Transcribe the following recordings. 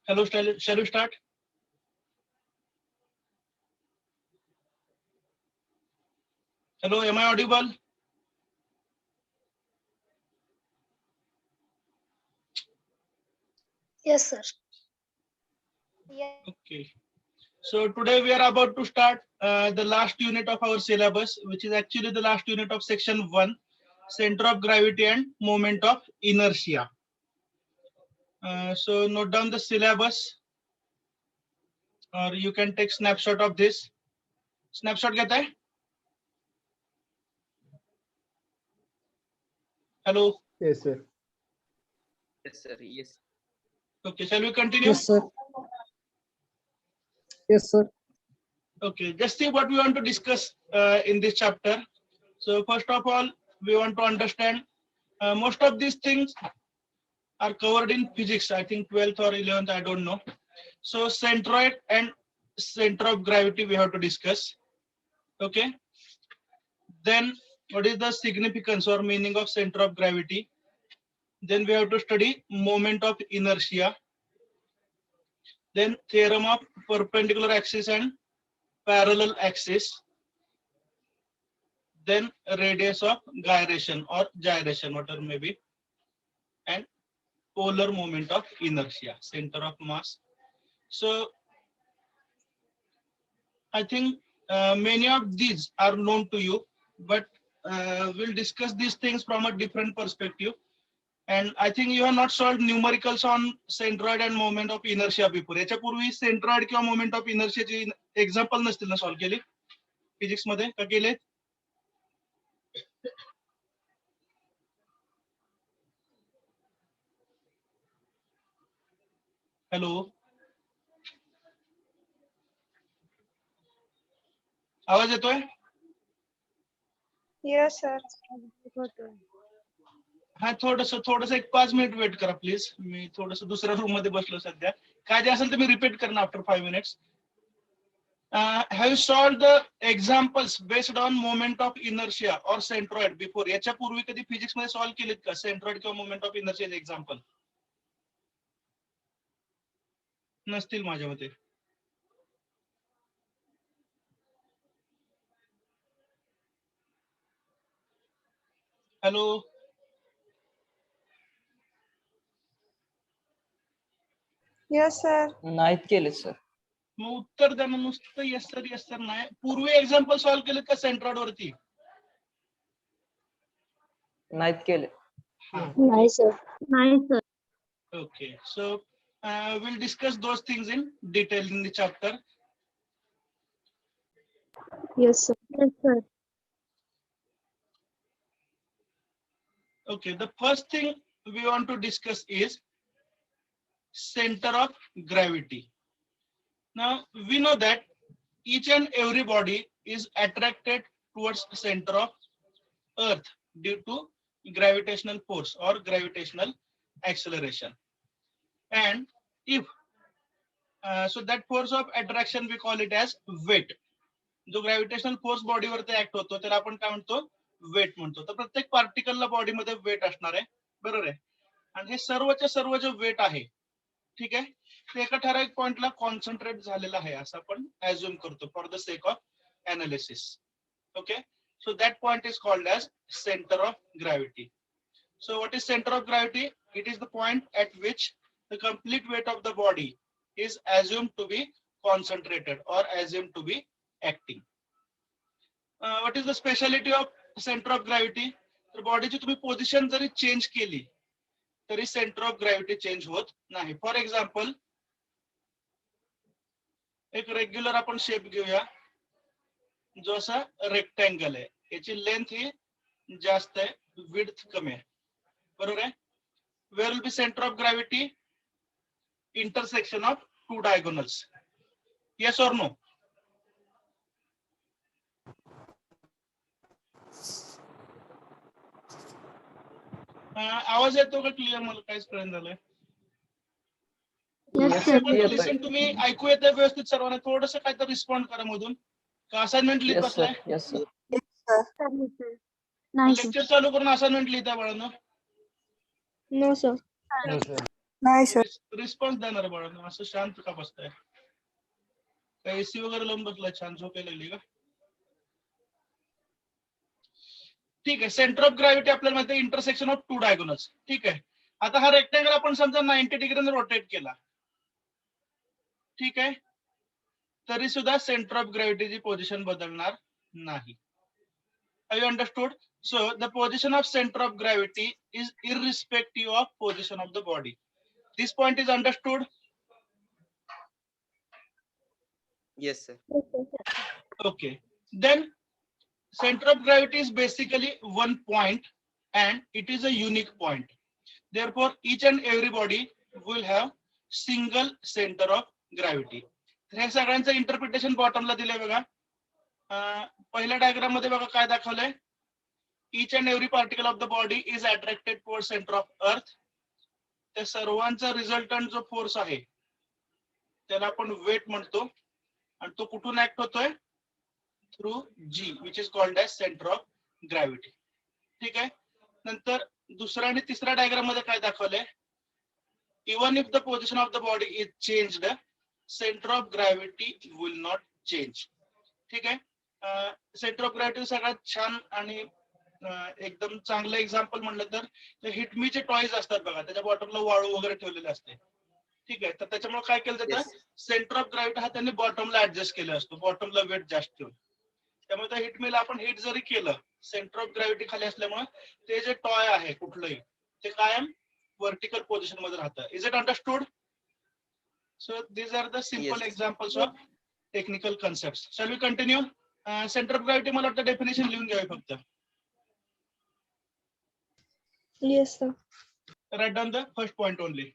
Hello, shall we start? Hello, am I audible? Yes, sir. Okay. So today we are about to start the last unit of our syllabus, which is actually the last unit of section 1, center of gravity and moment of inertia. So note down the syllabus, or you can take snapshot of this. Snapshot get hai? Hello. Yes, sir. Yes, sir. Yes. Okay, shall we continue? Yes, sir. Yes, sir. Okay, just see what we want to discuss in this chapter. So first of all, we want to understand most of these things are covered in physics. I think 12th or 11th, I don't know. So centroid and center of gravity we have to discuss. Okay. Then what is the significance or meaning of center of gravity? Then we have to study moment of inertia. Then theorem of perpendicular axis and parallel axis. Then radius of gyration or gyration, whatever may be, and polar moment of inertia, center of mass. So I think many of these are known to you, but we'll discuss these things from a different perspective. And I think you have not solved numericals on centroid and moment of inertia before. याच्यापूर्वी centroid किंवा moment of inertia ची example नसतील ना solve केली physics मध्ये का केले? Hello. आवाज येतोय? Yes, sir. हा थोडस एक 5 मिनिट वेट करा प्लीज. मी थोडस दुसऱ्या रूम मध्ये बसलो सध्या. काय जे असेल ते मी रिपीट करणार after 5 minutes. Have you solved the examples based on moment of inertia or centroid before? याच्या पूर्वी कधी फिजिक्स मध्ये सॉल्व केलेत का centroid किंवा moment of inertia एक्झाम्पल? नसतील माझ्या मते. हॅलो. Yes, sir. नाहीत केले सर. मग उत्तर द्या ना नुसतं येस सर नाही. पूर्वी एक्झाम्पल सॉल्व केलेत का सेंट्रॉइड वरती? नाहीत केले. Nice, sir. Nice, sir. Okay, so we'll discuss those things in detail in the chapter. Yes, sir. Yes, sir. Okay, the first thing we want to discuss is center of gravity. Now we know that each and every body is attracted towards the center of earth due to gravitational force or gravitational acceleration. And if so that force of attraction we call it as weight. जो gravitational force बॉडीवरती act होतो त्याला आपण काय म्हणतो? Weight म्हणतो. तर प्रत्येक पार्टिकलला बॉडीमध्ये वेट असणार आहे, बरोबर आहे. आणि हे सर्वचे सर्व जे वेट आहे, ठीक आहे, ते एका ठराविक पॉइंटला कॉन्सन्ट्रेट झालेलं आहे असं आपण ऍझ्युम करतो for the sake of analysis. Okay, so that point is called as centre of gravity. So what is centre of gravity? It is the point at which the complete weight of the body is assume to be concentrated or assume to be acting. What is the speciality of center of gravity? तर बॉडीची तुम्ही position जरी change केली तरी centre of gravity change होत नाही. For example एक regular आपण शेप घेऊया जो असा रेक्टँगल आहे. याची लेंथ ही जास्त आहे, विड्थ कमी आहे, बरोबर आहे. Where will be centre of gravity? Intersection of two diagonals. Yes or no? आवाज येतो का क्लिअर? मला काहीच कळेल झालंय. लिसन, तुम्ही ऐकू येतं व्यवस्थित सर्वांना? थोडस काहीतरी रिस्पॉन्ड करा मधून. का असाइनमेंट लिहित बसलाय? लेक्चर चालू करून असाइनमेंट लिहिता बाळांनो? No, sir. No, sir. नाही सर. रिस्पॉन्स देणार बाळांनो, असं शांत का बसताय? काय एसी वगैरे लावून बसलाय, छान झोप यायला लागली का? ठीक आहे, सेंटर ऑफ ग्रॅव्हिटी आपल्याला माहिती आहे इंटरसेक्शन ऑफ टू डायगोनल्स. ठीक आहे, आता हा रेक्टँगल आपण समजा 90 डिग्रीने रोटेट केला. ठीक आहे, तरी सुद्धा सेंटर ऑफ ग्रॅव्हिटीची पोझिशन बदलणार नाही. Have you understood? So the position of center of gravity is irrespective of position of the body. This point is understood? Yes, sir. Okay. Then center of gravity is basically one point and it is a unique point. Therefore, each and every body will have single center of gravity. हे सगळ्यांचं interpretation बॉटमला दिलंय बघा. पहिल्या diagram मध्ये बघा काय दाखवलंय. Each and every particle of the body is attracted towards center of earth. त्या सर्वांचा रिझल्टंट जो फोर्स आहे त्याला आपण वेट म्हणतो आणि तो कुठून ऍक्ट होतोय? Through G, which is called as centre of gravity. ठीक आहे, नंतर दुसरा आणि तिसऱ्या डायग्राम मध्ये काय दाखवलंय? Even if the position of the body is changed, centre of gravity will not change. ठीक आहे, सेंटर ऑफ ग्रॅव्हिटी सगळ्यात छान आणि एकदम चांगलं एक्झाम्पल म्हणलं तर हिटमीचे टॉयज असतात बघा, त्याच्या बॉटमला वाळू वगैरे ठेवलेले असते. ठीक आहे, तर त्याच्यामुळे काय केलं जातं? Yes. सेंटर ऑफ ग्रॅव्हिटी हा त्यांनी बॉटमला ऍडजस्ट केला असतो, बॉटमला वेट जास्त ठेवून. त्यामुळे त्या हिटमीला आपण हिट जरी केलं, सेंटर ऑफ ग्रॅव्हिटी खाली असल्यामुळे ते जे टॉय आहे कुठलंही ते कायम वर्टिकल पोझिशन मध्ये राहतं. Is it understood? So these are the simple Yes. Examples of technical concept. Shall we continue? Centre of gravity मला वाटतं डेफिनेशन लिहून घ्यावी फक्त. Yes, sir. Write down the first point only.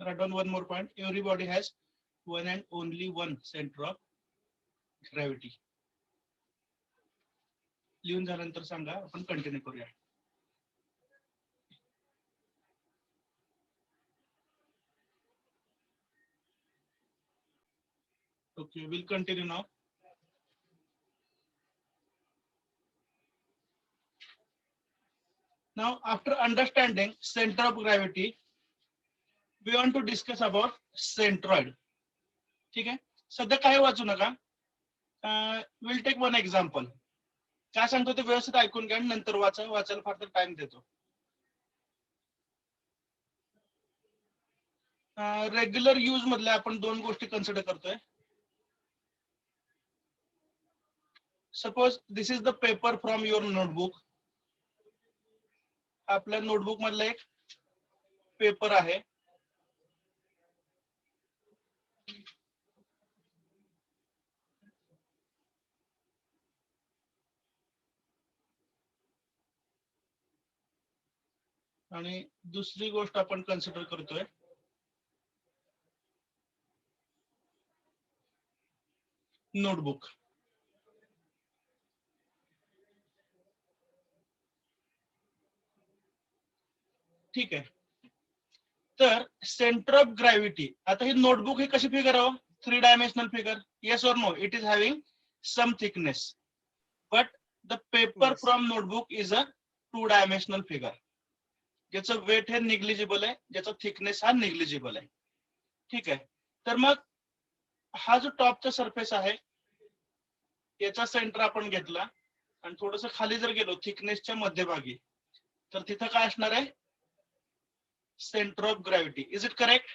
Write down one more point. Everybody has one and only one center of gravity. लिहून झाल्यानंतर सांगा, आपण continue करूया. Okay, we'll continue now. Now, after understanding center of gravity, we want to discuss about centroid. ठीक आहे, सध्या काही वाचू नका. Will take one example. काय सांगतो ते व्यवस्थित ऐकून घ्या, नंतर वाचायला फार तर टाइम देतो. रेग्युलर यूज मधल्या आपण दोन गोष्टी कन्सिडर करतोय. Suppose this is the paper from your notebook. आपल्या नोटबुक मधला एक पेपर आहे. आणि दुसरी गोष्ट आपण कन्सिडर करतोय नोटबुक. ठीक आहे, तर सेंटर ऑफ ग्रॅव्हिटी, आता ही नोटबुक ही कशी फिगर आहे? 3 dimensional figure. Yes or no? It is having some thickness, but the paper Yes. From notebook is a 2 dimensional figure. ज्याचं वेट हे निग्लिजिबल आहे, ज्याचा थिकनेस हा निग्लिजिबल आहे. ठीक आहे, तर मग हा जो टॉपचा सरफेस आहे याचा सेंटर आपण घेतला आणि थोडस खाली जर गेलो थिकनेसच्या मध्यभागी, तर तिथं काय असणार आहे? Centre of gravity. Is it correct?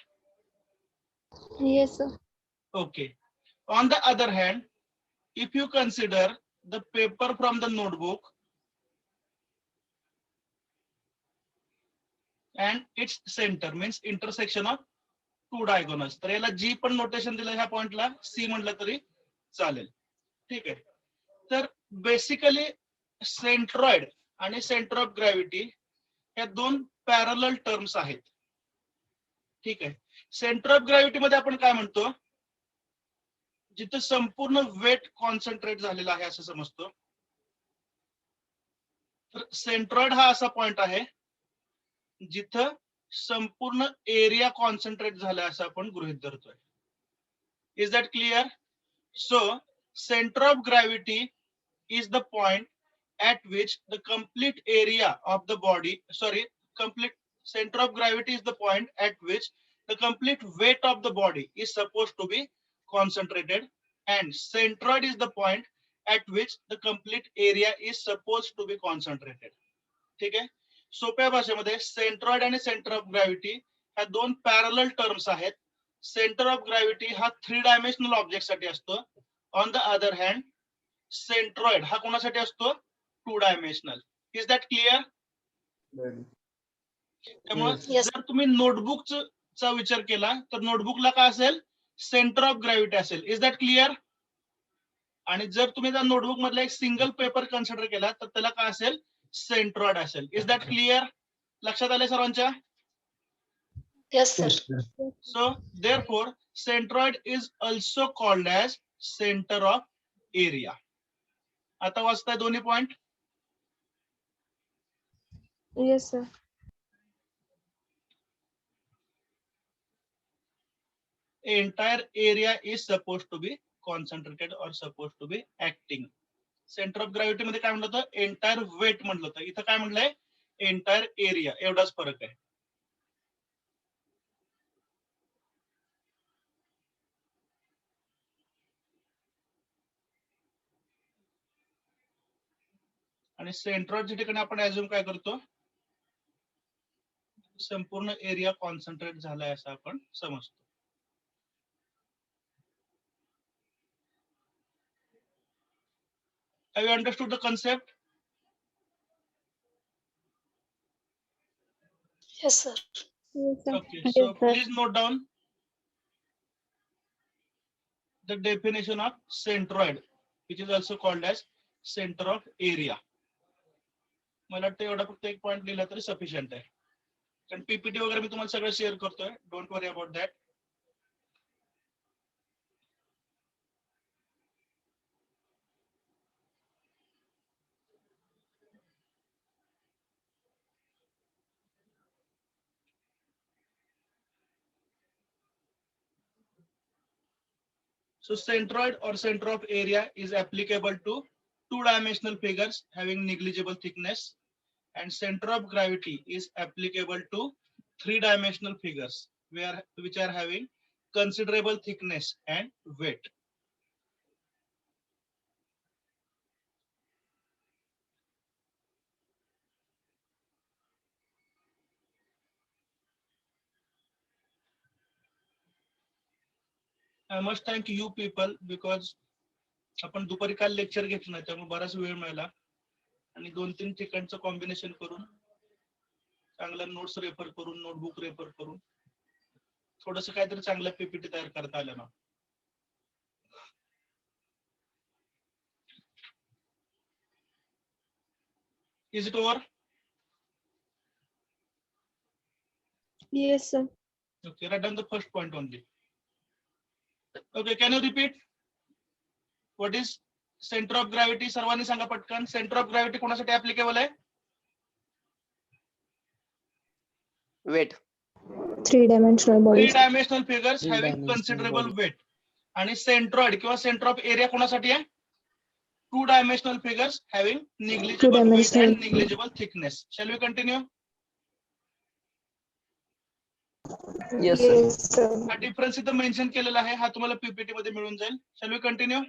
Yes, sir. Okay. On the other hand, if you consider the paper from the notebook and its center means intersection of two diagonals, तर याला जी पण नोटेशन दिलं ह्या पॉइंटला सी म्हटलं तरी चालेल. ठीक आहे. तर बेसिकली सेंट्रॉइड आणि सेंटर ऑफ ग्रॅव्हिटी या दोन पॅरलल टर्म्स आहेत. ठीक आहे. सेंटर ऑफ ग्रॅव्हिटी मध्ये आपण काय म्हणतो, जिथे संपूर्ण वेट कॉन्सन्ट्रेट झालेला आहे असं समजतो. तर सेंट्रॉइड हा असा पॉइंट आहे जिथं संपूर्ण एरिया कॉन्सन्ट्रेट झाला असं आपण गृहीत धरतोय. Is that clear? So centre of gravity is the point at which the complete area of the body, complete center of gravity is the point at which the complete weight of the body is supposed to be concentrated, and centroid is the point at which the complete area is supposed to be concentrated. ठीक आहे. सोप्या भाषेमध्ये centroid आणि centre of gravity ह्या दोन parallel terms आहेत. Centre of gravity हा 3 dimensional object साठी असतो. On the other hand centroid हा कोणासाठी असतो? 2 डायमेन्शनल. Is that clear? त्यामुळे जर तुम्ही नोटबुकचा विचार केला तर नोटबुकला काय असेल? सेंटर ऑफ ग्रॅव्हिटी असेल. Is that clear? आणि जर तुम्ही त्या नोटबुक मधला एक सिंगल पेपर कन्सिडर केला तर त्याला काय असेल? सेंट्रॉइड असेल. Is that clear? लक्षात आले सर्वांच्या? Yes, sir. So therefore centroid is also called as center of area. आता वाचताय दोन्ही point? Yes, sir. Entire area is supposed to be concentrated or supposed to be acting. Centre of gravity मध्ये काय म्हटलं होतं? Entire weight म्हटलं होतं. इथं काय म्हटलंय? Entire area. एवढाच फरक आहे. आणि सेंट्रॉइडच्या ठिकाणी आपण अज्युम काय करतो? संपूर्ण एरिया कॉन्सन्ट्रेट झालाय असं आपण समजतो. Have you understood the concept? Yes, sir. Yes, sir. Okay, so please note down the definition of centroid, which is also called as center of area. मला वाटतं एवढा फक्त एक पॉइंट लिहिला तरी सफिशियंट आहे. कारण पीपीटी वगैरे मी तुम्हाला सगळं शेअर करतोय. Don't worry about that. So centroid or center of area is applicable to 2-dimensional figures having negligible thickness, and center of gravity is applicable to 3-dimensional figures which are having considerable thickness and weight. I must thank you people because आपण दुपारी काल lecture घेतलं नाही त्यामुळे बराच वेळ मिळाला आणि 2-3 ठिकाणचं कॉम्बिनेशन करून चांगला नोट्स रेफर करून नोटबुक रेफर करून थोडस काहीतरी चांगलं पीपीटी तयार करता आलं ना. Is it over? Yes, sir. Okay, write down the first point only. Okay, can you repeat? What is center of gravity? सर्वांनी सांगा पटकन. Center of gravity कोणासाठी applicable आहे? Weight. 3-dimensional body. 3-dimensional figures having 3-dimensional considerable body. weight. आणि centroid किंवा center of area कोणासाठी आहे? 2-dimensional figures having negligible weight Two-dimensional. and negligible thickness. Shall we continue? Yes, sir. Yes, sir. हा difference इथं mention केलेला आहे. हा तुम्हाला पीपीटी मध्ये मिळून जाईल. Shall we continue?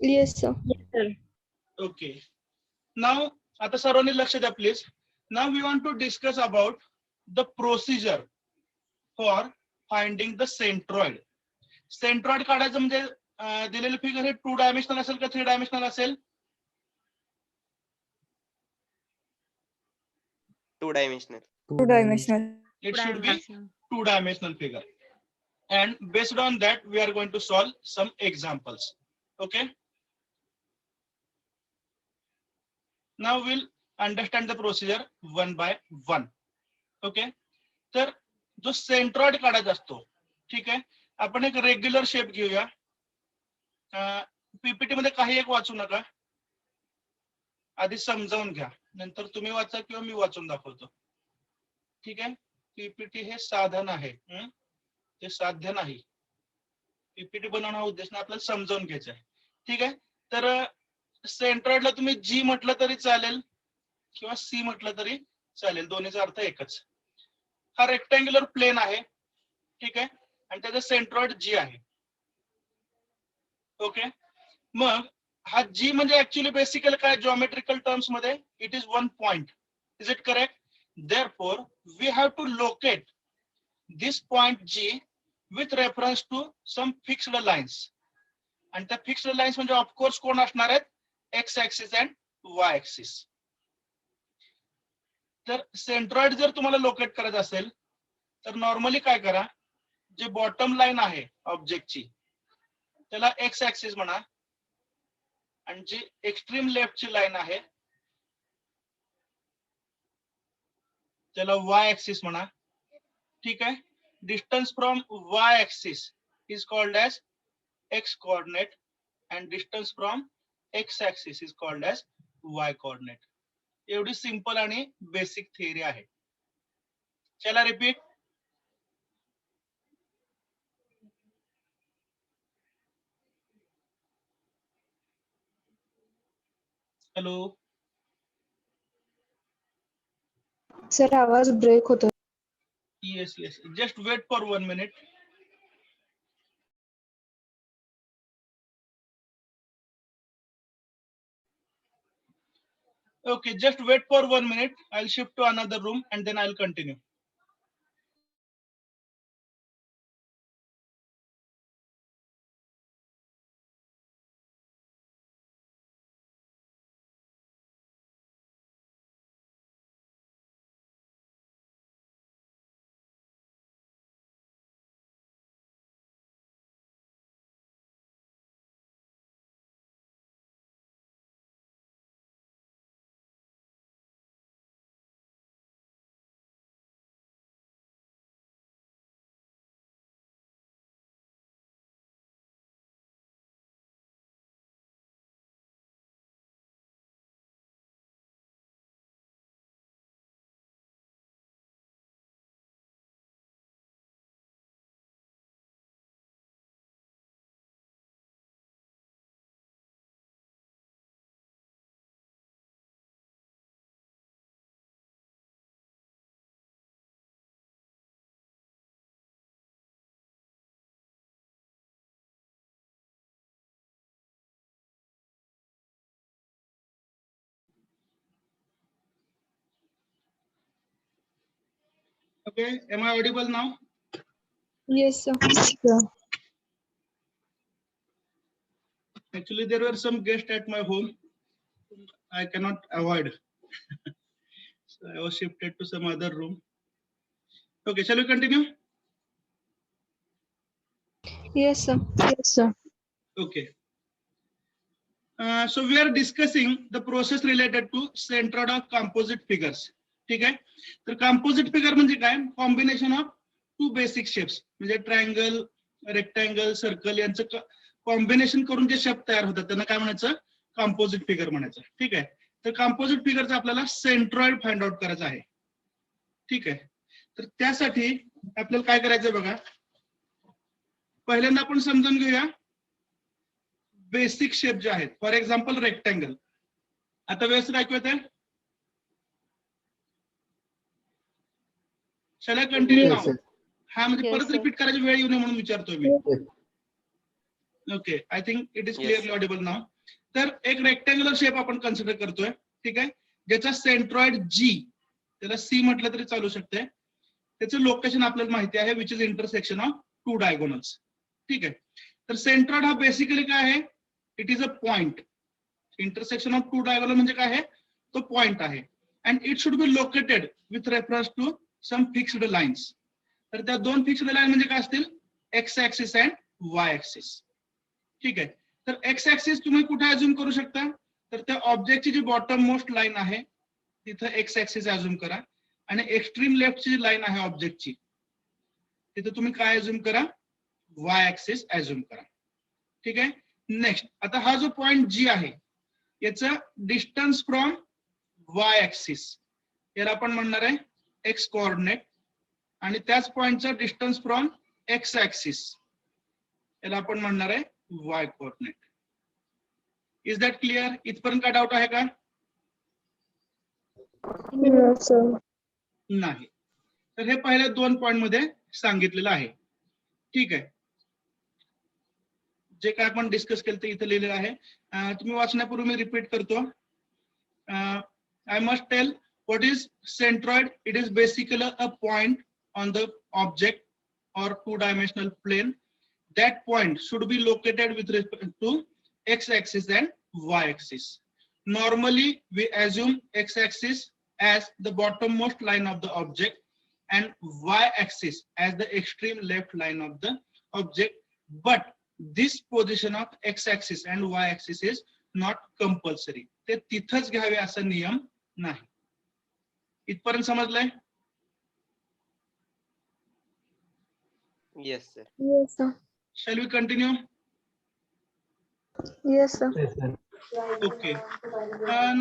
Yes, sir. Okay. Now आता सर्वांनी लक्ष द्या please. Now we want to discuss about the procedure for finding the centroid. Centroid काढायचं म्हणजे दिलेलं फिगर हे 2 डायमेन्शनल असेल का 3 डायमेन्शनल असेल? 2 dimensional. 2 dimensional. It should be 2 dimensional figure. And based on that, we are going to solve some examples. Okay. Now we'll understand the procedure one by one. Okay. तर जो centroid काढायचा असतो, ठीक आहे, आपण एक रेग्युलर शेप घेऊया. PPT मध्ये काही एक वाचू नका, आधी समजावून घ्या, नंतर तुम्ही वाचा किंवा मी वाचून दाखवतो. ठीक आहे. पीपीटी हे साधन आहे, ते साध्य नाही. पीपीटी बनवणं हा उद्देश नाही, आपल्याला समजावून घ्यायचं आहे. ठीक आहे. तर सेंट्रॉइडला तुम्ही जी म्हटलं तरी चालेल किंवा सी म्हटलं तरी चालेल, दोन्हीचा अर्थ एकच. हा रेक्टँग्युलर प्लेन आहे, ठीक आहे, आणि त्याचा सेंट्रॉइड जी आहे. ओके. मग हा जी म्हणजे ऍक्च्युअली बेसिकली काय, जॉमेट्रिकल टर्म्स मध्ये it is 1 point. Is it correct? Therefore, we have to locate this point G with reference to some fixed lines. And the fixed lines म्हणजे of course कोण असणार आहेत? X axis and Y axis. तर centroid जर तुम्हाला locate करायचं असेल तर नॉर्मली काय करा, जे बॉटम लाईन आहे ऑब्जेक्टची त्याला X axis म्हणा, आणि जी एक्स्ट्रीम लेफ्टची लाईन आहे त्याला Y axis म्हणा. ठीक आहे. Distance from Y axis is called as X coordinate and distance from X axis is called as Y coordinate. एवढी सिंपल आणि बेसिक थिअरी आहे. चला रिपीट. हॅलो सर आवाज ब्रेक होतो. Yes, just wait for 1 minute. Okay, just wait for 1 minute. I'll shift to another room and then I'll continue. Okay, am I audible now? Yes, sir. Actually, there were some guests at my home. I cannot avoid. So I was shifted to some other room. Okay, shall we continue? Yes, sir. Okay. So we are discussing the process related to centroid of composite figures. ठीक आहे. तर composite figure म्हणजे काय? Combination of 2 basic shapes, म्हणजे triangle, rectangle, circle यांचं combination करून जे shape तयार होतात त्यांना काय म्हणायचं? कंपोजिट फिगर म्हणायचं. ठीक आहे. तर कंपोजिट फिगरचा आपल्याला सेंट्रॉइड फाइंड आउट करायचा आहे. ठीक आहे. तर त्यासाठी आपल्याला काय करायचं बघा, पहिल्यांदा आपण समजून घेऊया बेसिक शेप जे आहेत. For example rectangle. आता व्यवस्थित ऐकू येते? चला कंटिन्यू नाव. हा म्हणजे परत रिपीट करायची वेळ येऊ नये म्हणून विचारतोय मी. Okay, I think it is clearly audible now. तर एक रेक्टँग्युलर शेप आपण कन्सिडर करतोय. ठीक आहे. ज्याचा सेंट्रॉइड जी, त्याला सी म्हटलं तरी चालू शकते. त्याचं लोकेशन आपल्याला माहिती आहे, which is intersection of 2 diagonals. ठीक आहे. तर सेंट्रॉइड हा बेसिकली काय आहे, it is a point. Intersection of two diagonal म्हणजे काय आहे, तो पॉइंट आहे. And it should be located with reference to some fixed lines. तर त्या दोन फिक्स्ड लाईन म्हणजे काय असतील, X axis and Y axis. ठीक आहे. तर एक्स ऍक्सिस तुम्ही कुठे अज्युम करू शकता, तर त्या ऑब्जेक्टची जी बॉटम मोस्ट लाईन आहे तिथं एक्स ऍक्सिस अज्युम करा, आणि एक्स्ट्रीम लेफ्टची लाईन आहे ऑब्जेक्टची तिथं तुम्ही काय अज्युम करा, वाय ऍक्सिस अज्युम करा. ठीक आहे. नेक्स्ट, आता हा जो पॉइंट जी आहे याचा डिस्टन्स फ्रॉम वाय ऍक्सिस याला आपण म्हणणार आहे एक्स कोऑर्डिनेट, आणि त्याच पॉइंटचा डिस्टन्स फ्रॉम एक्स ऍक्सिस याला आपण म्हणणार आहे Y coordinate. Is that clear? इथपर्यंत काय डाऊट आहे का? Yes, sir. नाही. तर हे पहिल्या 2 पॉइंट मध्ये सांगितलेलं आहे. ठीक आहे. जे काय आपण डिस्कस केलं ते इथे लिहिलेलं आहे. तुम्ही वाचण्यापूर्वी मी रिपीट करतो. I must tell what is centroid. It is basically a point on the object or two-dimensional plane. That point should be located with respect to x-axis and y-axis. Normally we assume x-axis as the bottommost line of the object and y-axis as the extreme left line of the object, but this position of x-axis and y-axis is not compulsory. ते तिथंच घ्यावे असा नियम नाही. इथपर्यंत समजलंय? Yes, sir. Yes, sir. Shall we continue? Yes, sir. Yes, sir. Okay.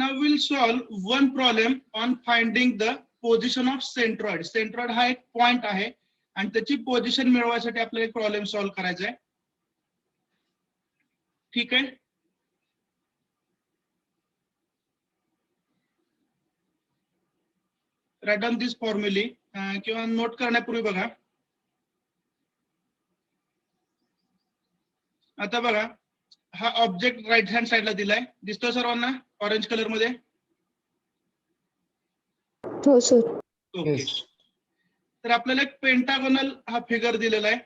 Now we'll solve one problem on finding the position of centroid. Centroid हा एक point आहे आणि त्याची पोझिशन मिळवण्यासाठी आपल्याला एक प्रॉब्लेम सॉल्व्ह करायचा आहे. ठीक आहे. राईट डाउन दिस फॉर्म्युली, किंवा नोट करण्यापूर्वी बघा. आता बघा, हा ऑब्जेक्ट राईट हँड साइडला दिलाय, दिसतोय सर्वांना ऑरेंज कलर मध्ये? हो सर. ओके. Yes. तर आपल्याला एक पेंटागोनल हा फिगर दिलेला आहे,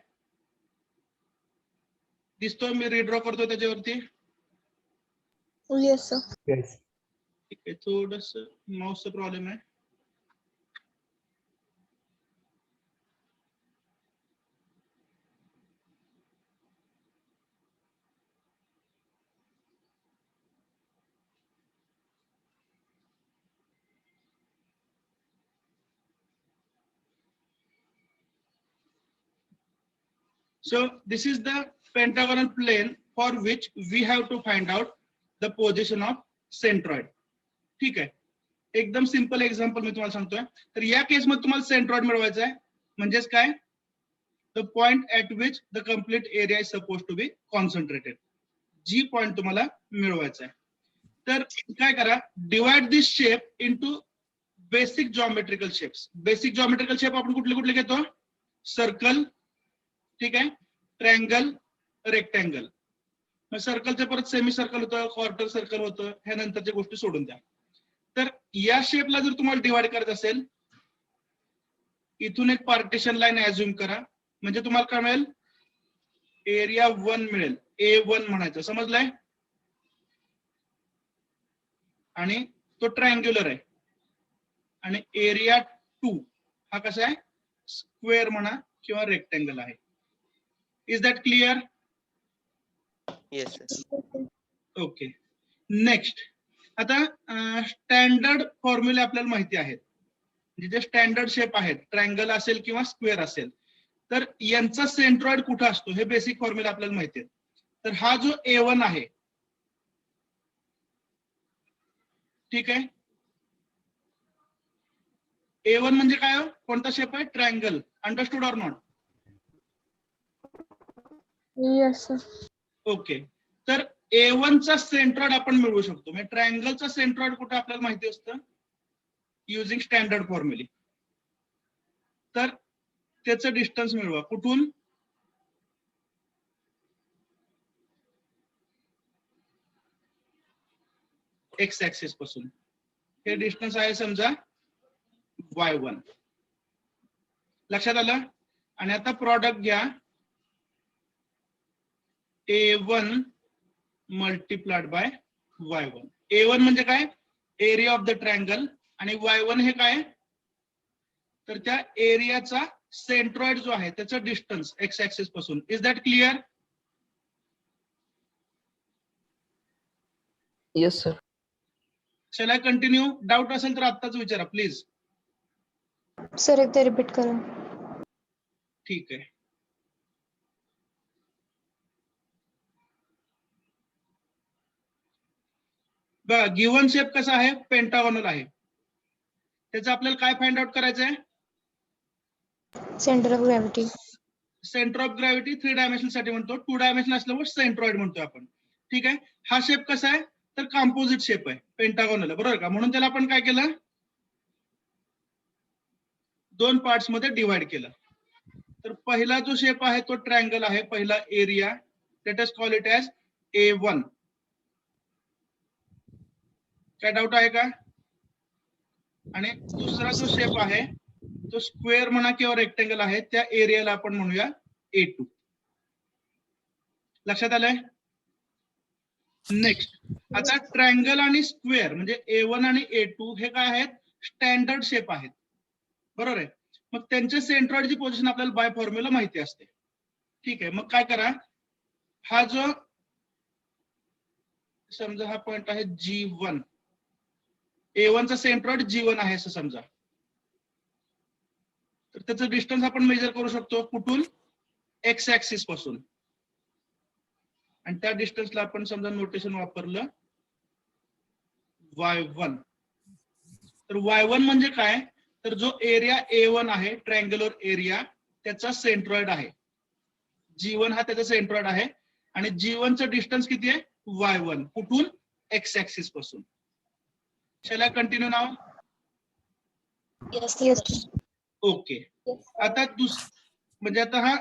दिसतोय? मी रिड्रॉ करतो त्याच्यावरती. Yes, sir. Yes. ठीक आहे, थोडस माऊसचा प्रॉब्लेम आहे. So this is the pentagonal plane for which we have to find out the position of centroid. ठीक आहे. एकदम सिंपल एक्झाम्पल मी तुम्हाला सांगतोय. तर या केस मध्ये तुम्हाला सेंट्रॉइड मिळवायचा आहे, म्हणजेच काय, the point at which the complete area is suppose to be concentrated. जी पॉइंट तुम्हाला मिळवायचा आहे. तर काय करा, divide this shape into basic geometrical shapes. Basic geometrical shape आपण कुठले कुठले घेतो? सर्कल, ठीक आहे, ट्रायंगल, रेक्टँगल. मग सर्कलचं परत सेमी सर्कल होतं, क्वार्टर सर्कल होतं, ह्या नंतरच्या गोष्टी सोडून द्या. तर या शेपला जर तुम्हाला डिवाइड करायचं असेल, इथून एक पार्टिशन लाईन अज्युम करा, म्हणजे तुम्हाला काय मिळेल, एरिया 1 मिळेल. A1 म्हणायचं, समजलंय? आणि तो ट्रायंग्युलर आहे. आणि एरिया 2 हा कसा आहे, स्क्वेअर म्हणा किंवा रेक्टँगल आहे. Is that clear? Yes, sir. Okay. Next, आता स्टँडर्ड फॉर्म्युले आपल्याला माहिती आहेत, जे स्टँडर्ड शेप आहेत, ट्रायंगल असेल किंवा स्क्वेअर असेल, तर यांचा सेंट्रॉइड कुठं असतो हे बेसिक फॉर्म्युला आपल्याला माहिती आहे. तर हा जो A1 आहे, ठीक आहे, A1 म्हणजे काय हो? कोणता शेप आहे? Triangle. Understood or not? Yes, sir. Okay. तर A1 चा सेंट्रॉइड आपण मिळवू शकतो. म्हणजे ट्रायंगलचा सेंट्रॉइड कुठे आपल्याला माहिती असतं, युजिंग स्टँडर्ड फॉर्म्युले. तर त्याचं डिस्टन्स मिळवा कुठून? एक्स ऍक्सिस पासून. हे डिस्टन्स आहे समजा y1. लक्षात आलं? आणि आता प्रॉडक्ट घ्या, A1 multiplied by Y1. A1 म्हणजे काय, एरिया ऑफ द ट्रायंगल, आणि Y1 हे काय, तर त्या एरियाचा सेंट्रॉइड जो आहे त्याचा डिस्टन्स एक्स ऍक्सिस पासून. Is that clear? Yes, sir. Shall I continue? Doubt असेल तर आत्ताच विचारा प्लीज. सर एकदा रिपीट करा. ठीक आहे. बघा, गिव्हन शेप कसा आहे, पेंटागोनल आहे. त्याचं आपल्याला काय फाइंड आउट करायचं आहे? Centre of gravity. Centre of gravity 3 dimension साठी म्हणतो, 2 डायमेन्शन असल्यामुळे सेंट्रॉइड म्हणतो आपण. ठीक आहे. हा शेप कसा आहे, तर कॉम्पोजिट शेप आहे, पेंटागोनल, बरोबर का? म्हणून त्याला आपण काय केलं, 2 पार्ट्स मध्ये डिवाइड केलं. तर पहिला जो शेप आहे तो ट्रायंगल आहे, पहिला area, let us call it as A1. काय डाऊट आहे का? आणि दुसरा जो शेप आहे तो स्क्वेअर म्हणा किंवा रेक्टेंगल आहे, त्या एरियाला आपण म्हणूया A2. लक्षात आलंय? नेक्स्ट, आता ट्रायंगल आणि स्क्वेअर म्हणजे A1 आणि A2 हे काय आहेत, स्टँडर्ड शेप आहेत, बरोबर आहे. मग त्यांच्या सेंट्रॉइडची पोझिशन आपल्याला बाय फॉर्म्युला माहिती असते. ठीक आहे. मग काय करा, हा जो समजा हा पॉइंट आहे G1, A1 चा सेंट्रॉइड G1 आहे असं समजा, तर त्याचं डिस्टन्स आपण मेजर करू शकतो कुठून, एक्स ऍक्सिस पासून. आणि त्या डिस्टन्सला आपण समजा नोटेशन वापरलं Y1. तर Y1 म्हणजे काय, तर जो एरिया A1 आहे, ट्रायंग्युलर एरिया, त्याचा सेंट्रॉइड आहे. G1 हा त्याचा सेंट्रॉइड आहे, आणि G1 चं डिस्टन्स किती आहे, Y1, कुठून, एक्स ऍक्सिस पासून. Shall I continue now? Yes. Okay. आता म्हणजे आता हा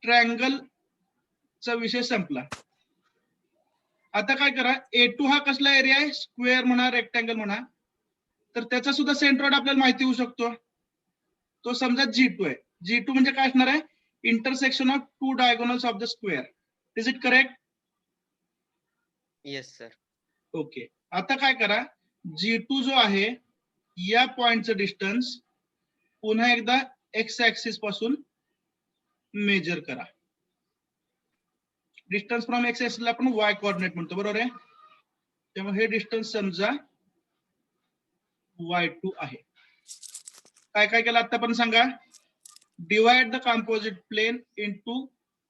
ट्रायंगल चा विषय संपला. आता काय करा, A2 हा कसला एरिया आहे, स्क्वेअर म्हणा रेक्टेंगल म्हणा, तर त्याचा सुद्धा सेंट्रॉइड आपल्याला माहिती होऊ शकतो. तो समजा G2 आहे. G2 म्हणजे काय असणार आहे, intersection of 2 diagonals of the square. Is it correct? Yes, sir. Okay. आता काय करा, G2 जो आहे या पॉइंटचं डिस्टन्स पुन्हा एकदा एक्स ऍक्सिस पासून मेजर करा. डिस्टन्स फ्रॉम एक्स ऍक्सिसला आपण वाय कोऑर्डिनेट म्हणतो, बरोबर आहे. त्यामुळे हे डिस्टन्स समजा Y2 आहे. काय काय केलं आता पण सांगा. Divide the composite plane into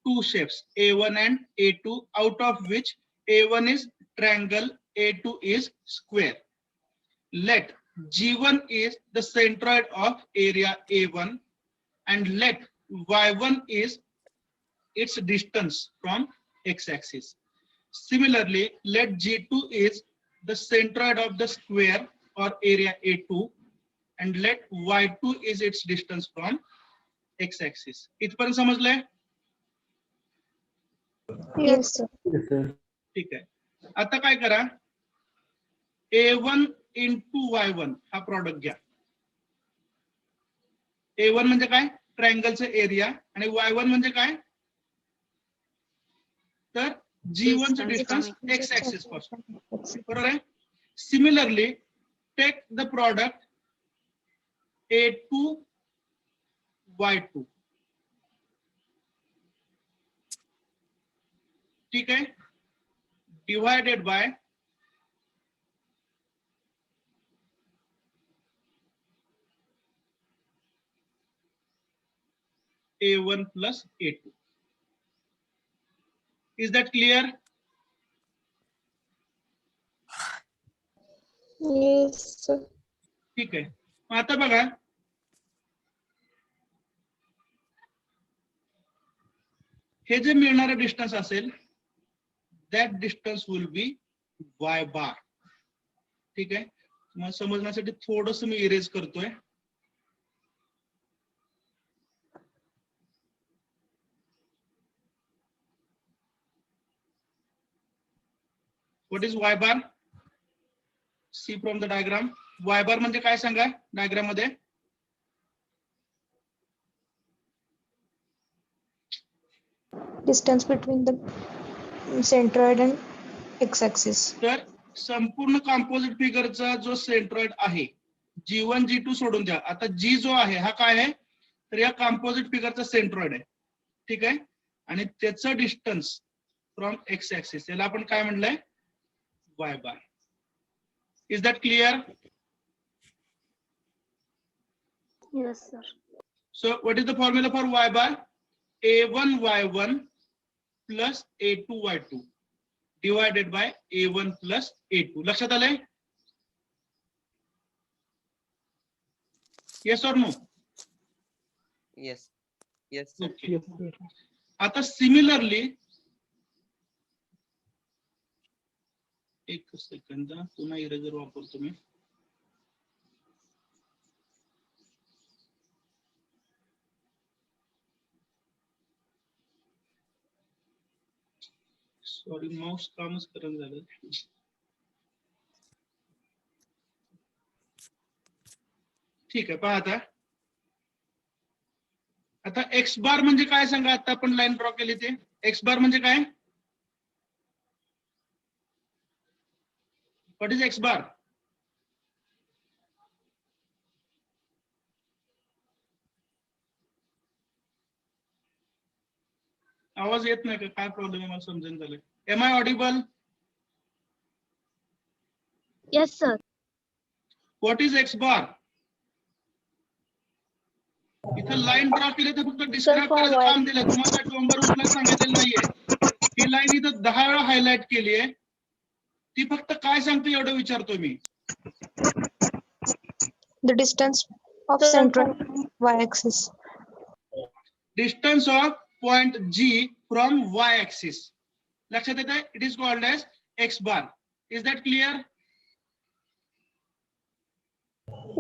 2 shapes, A1 and A2, out of which A1 is triangle, A2 is square. Let G1 is the centroid of area A1 and let Y1 is its distance from x-axis. Similarly, let G2 is the centroid of the square or area A2 and let Y2 is its distance from x-axis. इथपर्यंत समजलंय? Yes sir. Yes, sir. ठीक आहे. आता काय करा, A1 into Y1 हा product घ्या. A1 म्हणजे काय, ट्रायंगलचं एरिया, आणि Y1 म्हणजे काय, तर G1 चं डिस्टन्स एक्स ऍक्सिस पासून, बरोबर आहे. Similarly take the product A2 Y2. ठीक आहे. Divided by A1 plus A2. Is that clear? Yes sir. ठीक आहे. आता बघा, हे जे मिळणारं डिस्टन्स असेल, that distance will be Y bar. ठीक आहे. मग समजण्यासाठी थोडस मी इरेज करतोय. What is Y bar? See from the diagram. Y bar म्हणजे काय सांगा डायग्राम मध्ये. Distance between the centroid and x-axis. तर संपूर्ण कंपोजिट फिगरचा जो सेंट्रॉइड आहे G1 G2 सोडून द्या. आता G जो आहे हा काय आहे तर या कंपोजिट फिगरचा सेंट्रॉइड आहे. ठीक आहे आणि त्याचं डिस्टन्स फ्रॉम एक्स ऍक्सिस याला आपण काय म्हणलंय y bar. Is that clear? Yes, sir. So what is the formula for y bar? A1 y1 plus A2 y2 divided by A1 plus A2. लक्षात आलंय? Yes or no? Yes. Yes, sir. Okay. Yes, sir. आता similarly एक second पुन्हा eraser वापरतो मी. Sorry mouse कामच करत झालं. ठीक आहे पहा आता एक्स बार म्हणजे काय सांगा. आता आपण लाईन ड्रॉ केली ते एक्स बार म्हणजे काय? व्हॉट इज एक्स बार? आवाज येत नाही का? काय प्रॉब्लेम आहे मला समजून झालंय. Am I audible? Yes, sir. What is x bar? इथं लाईन ड्रॉ केली तर फक्त डिस्क्राईब करायचं काम दिलं. तुम्हाला काय डोंगर उचलायला सांगितलेलं नाहीये. ही लाईन इथं 10 वेळा हायलाइट केली आहे. ती फक्त काय सांगते एवढं विचारतो मी. The distance of centroid y-axis. Distance of point G from y axis. लक्षात येत आहे? It is called as x bar. Is that clear?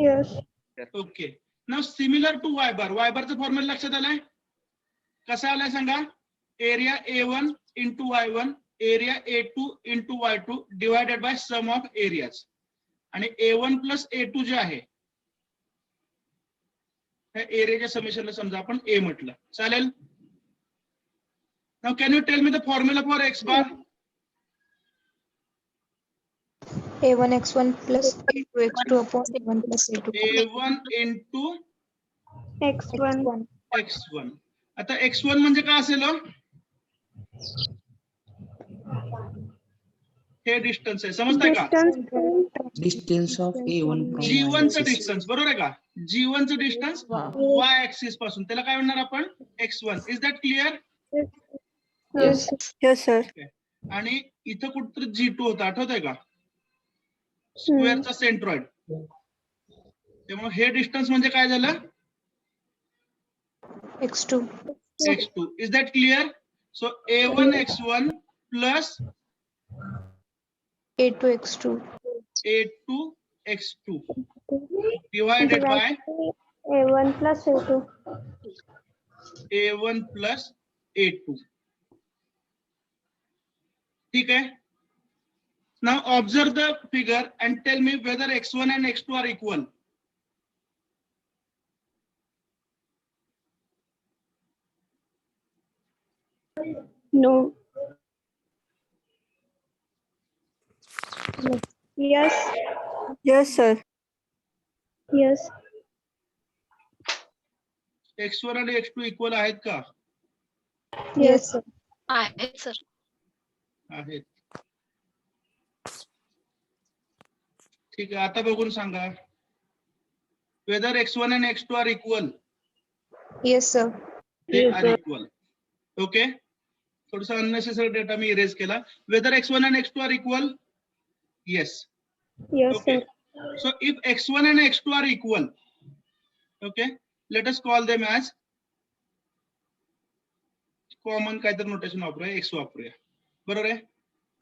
Yes. Okay. Now similar to y bar. y बारचा फॉर्म्युला लक्षात आलाय? कसा आलाय सांगा? Area A1 into y1 area A2 into y2 divided by sum of areas. आणि A1 plus A2 जे आहे त्या एरियाच्या समेशनला समजा आपण A म्हटलं. चालेल? Now can you tell me the formula for x bar? A1 x1 plus A2 x2 upon A1 plus A2. A1 into x1. x1. आता x1 म्हणजे काय असेल हो? हे डिस्टन्स आहे. समजताय का? Distance of A1 from G1 चं y-axis. डिस्टन्स बरोबर आहे का? G1 चं डिस्टन्स हा. y ऍक्सिस पासून त्याला काय म्हणणार आपण? x1. Is that clear? Yes. Yes, sir. आणि इथं कुठतरी G2 होता आठवत आहे का? स्क्वेअरचा सेंट्रॉइड. त्यामुळे हे डिस्टन्स म्हणजे काय झालं? x2. x2. Is that clear? So A1 x1 plus A2 x2. A2 x2 divided by A1 plus A2. A1 plus A2. ठीक है? Now observe the figure and tell me whether x1 and x2 are equal. No. Yes. Yes, sir. Yes. x1 आणि x2 equal आहेत का? Yes, sir. आहेत, sir. आहेत. ठीक आहे आता बघून सांगा. Whether x1 and x2 are equal. Yes, sir. They are equal. Okay. थोडासा unnecessary डेटा मी इरेज केला. Whether x1 and x2 are equal. Yes. Yes, Okay. So if x1 and x2 are equal, okay, let us call them as common काहीतरी notation वापरूया. x वापरूया. बरोबर आहे?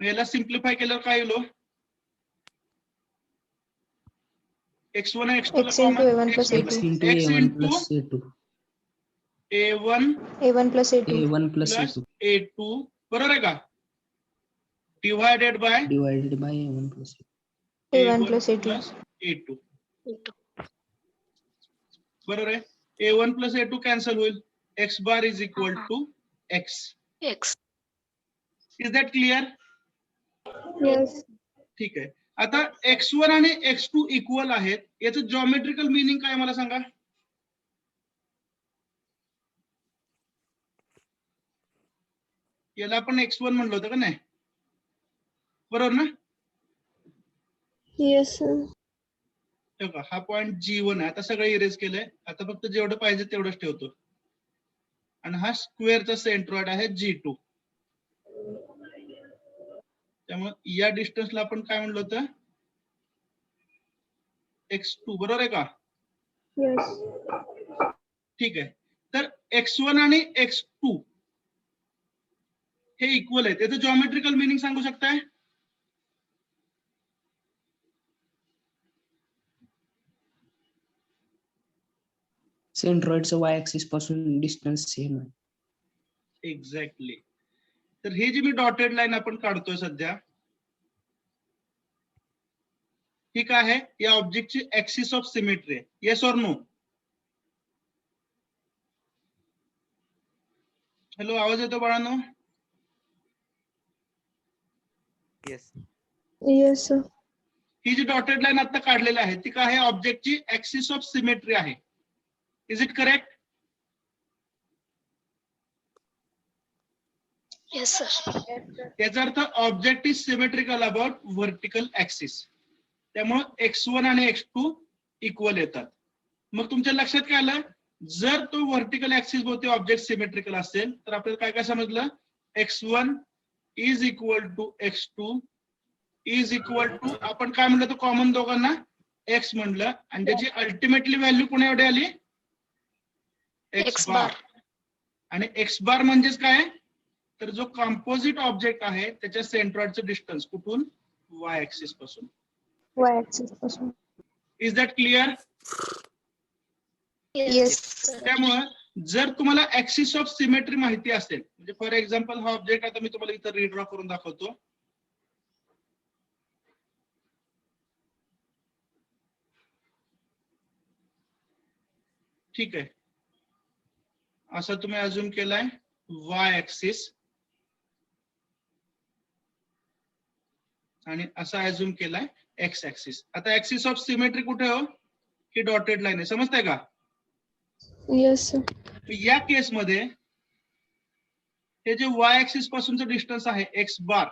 याला simplify केल्यावर काय येईल? x1 and x2 X into A1 plus X A2. into X A1 into plus A2. A1 plus A2. A1 plus plus A2 A2 बरोबर आहे का? Divided by divided by A1 plus A2. A1 plus A2. plus A2 बरोबर आहे? A1 plus A2 cancel होईल. x bar is equal to x. X. Is that clear? Yes. ठीक आहे. आता x1 आणि x2 इक्वल आहेत, याचं जॉमेट्रिकल मिनिंग काय मला सांगा. याला आपण x1 म्हणलं होतं का नाही, बरोबर ना? Yes, sir. तेव्हा हा पॉइंट G1 आहे. आता सगळं इरेज केलंय. आता फक्त जेवढं पाहिजे तेवढंच ठेवतो. आणि हा स्क्वेअरचा सेंट्रॉइड आहे G2. त्यामुळे या डिस्टन्सला आपण काय म्हणलं होतं, x2, बरोबर आहे का? Yes. ठीक आहे. तर x1 आणि x2 हे इक्वल आहेत, याचं जॉमेट्रिकल मिनिंग सांगू शकताय? सेंट्रॉइडचं y ऍक्सिस पासून डिस्टन्स सेम आहे. एक्झॅक्टली. तर हे जी मी डॉटेड लाईन आपण काढतोय सध्या, ही काय आहे, या ऑब्जेक्टची ऍक्सिस ऑफ सिमेट्री आहे. Yes or no? हॅलो, आवाज येतो बाळांनो? Yes. Yes, sir. ही जी डॉटेड लाईन आता काढलेली आहे ती काय आहे, ऑब्जेक्टची ऍक्सिस ऑफ सिमेट्री आहे. Is it correct? Yes, sir. याचा अर्थ object is symmetrical about vertical axis. त्यामुळे x1 आणि x2 इक्वल येतात. मग तुमच्या लक्षात काय आलं, जर तो व्हर्टिकल ऍक्सिस भोवती ऑब्जेक्ट सिमेट्रिकल असेल तर आपल्याला काय काय समजलं, x1 is equal to x2 is equal to, आपण काय म्हणलं, तो कॉमन दोघांना x म्हणलं, आणि त्याची अल्टिमेटली व्हॅल्यू पुन्हा एवढी आली x बार. आणि x बार म्हणजेच काय, तर जो कंपोजिट ऑब्जेक्ट आहे त्याच्या सेंट्रॉइडचं डिस्टन्स कुठून, y ऍक्सिस पासून. Y axis पासून. Is that clear? Yes. त्यामुळे जर तुम्हाला ऍक्सिस ऑफ सिमेट्री माहिती असेल, म्हणजे फॉर एक्झाम्पल हा ऑब्जेक्ट आता मी तुम्हाला इथं रिड्रॉ करून दाखवतो. ठीक आहे, असं तुम्ही अज्युम केलाय y ऍक्सिस, आणि असा अज्युम केलाय x ऍक्सिस. आता ऍक्सिस ऑफ सिमेट्री कुठे हो, ही डॉटेड लाईन आहे, समजताय का? Yes, sir. या केसमध्ये हे जे y ऍक्सिस पासूनचं डिस्टन्स आहे x बार,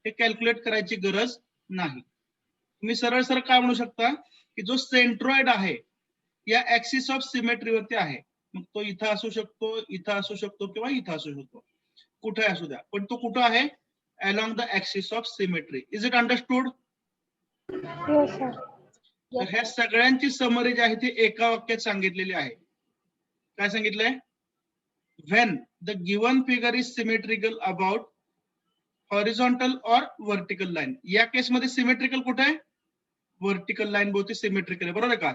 हे कॅल्क्युलेट करायची गरज नाही. तुम्ही सरळ सरळ काय म्हणू शकता की जो सेंट्रॉइड आहे या ऍक्सिस ऑफ सिमेट्रीवरती आहे, मग तो इथं असू शकतो, इथं असू शकतो, किंवा इथं असू शकतो, कुठे असू द्या, पण तो कुठं आहे, along the axis of symmetry. Is it understood? Yes, sir. तर ह्या सगळ्यांची समरी जी आहे ती एका वाक्यात सांगितलेली आहे. काय सांगितलंय, when the given figure is symmetrical about horizontal or vertical line. या केसमध्ये सिमेट्रिकल कुठे आहे, वर्टिकल लाईन भोवती सिमेट्रिकल आहे, बरोबर आहे का?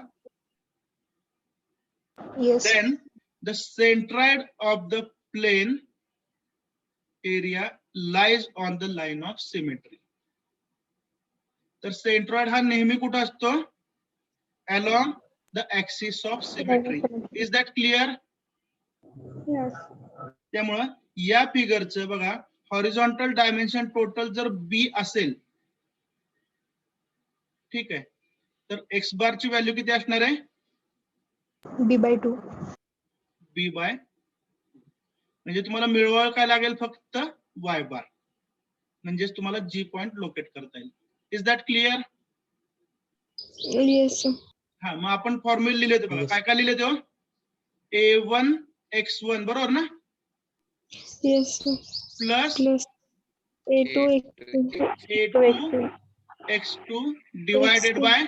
Yes. Then the centroid of the plane area lies on the line of symmetry. तर सेंट्रॉइड हा नेहमी कुठं असतो, along the axis of symmetry. Is that clear? Yes. त्यामुळं या फिगरचं बघा, हॉरिझॉन्टल डायमेन्शन टोटल जर b असेल, ठीक आहे, तर x बार ची व्हॅल्यू किती असणार आहे, B/2. b बाय, म्हणजे तुम्हाला मिळवायला काय लागेल, फक्त y बार, म्हणजेच तुम्हाला g पॉइंट लोकेट करता येईल. Is that clear? Yes, sir. हा, मग आपण फॉर्म्युला लिहिले होते बघा, काय काय लिहिले ते, a1 x1, बरोबर ना, Yes, sir. Plus Plus A2 a2 x2 divided by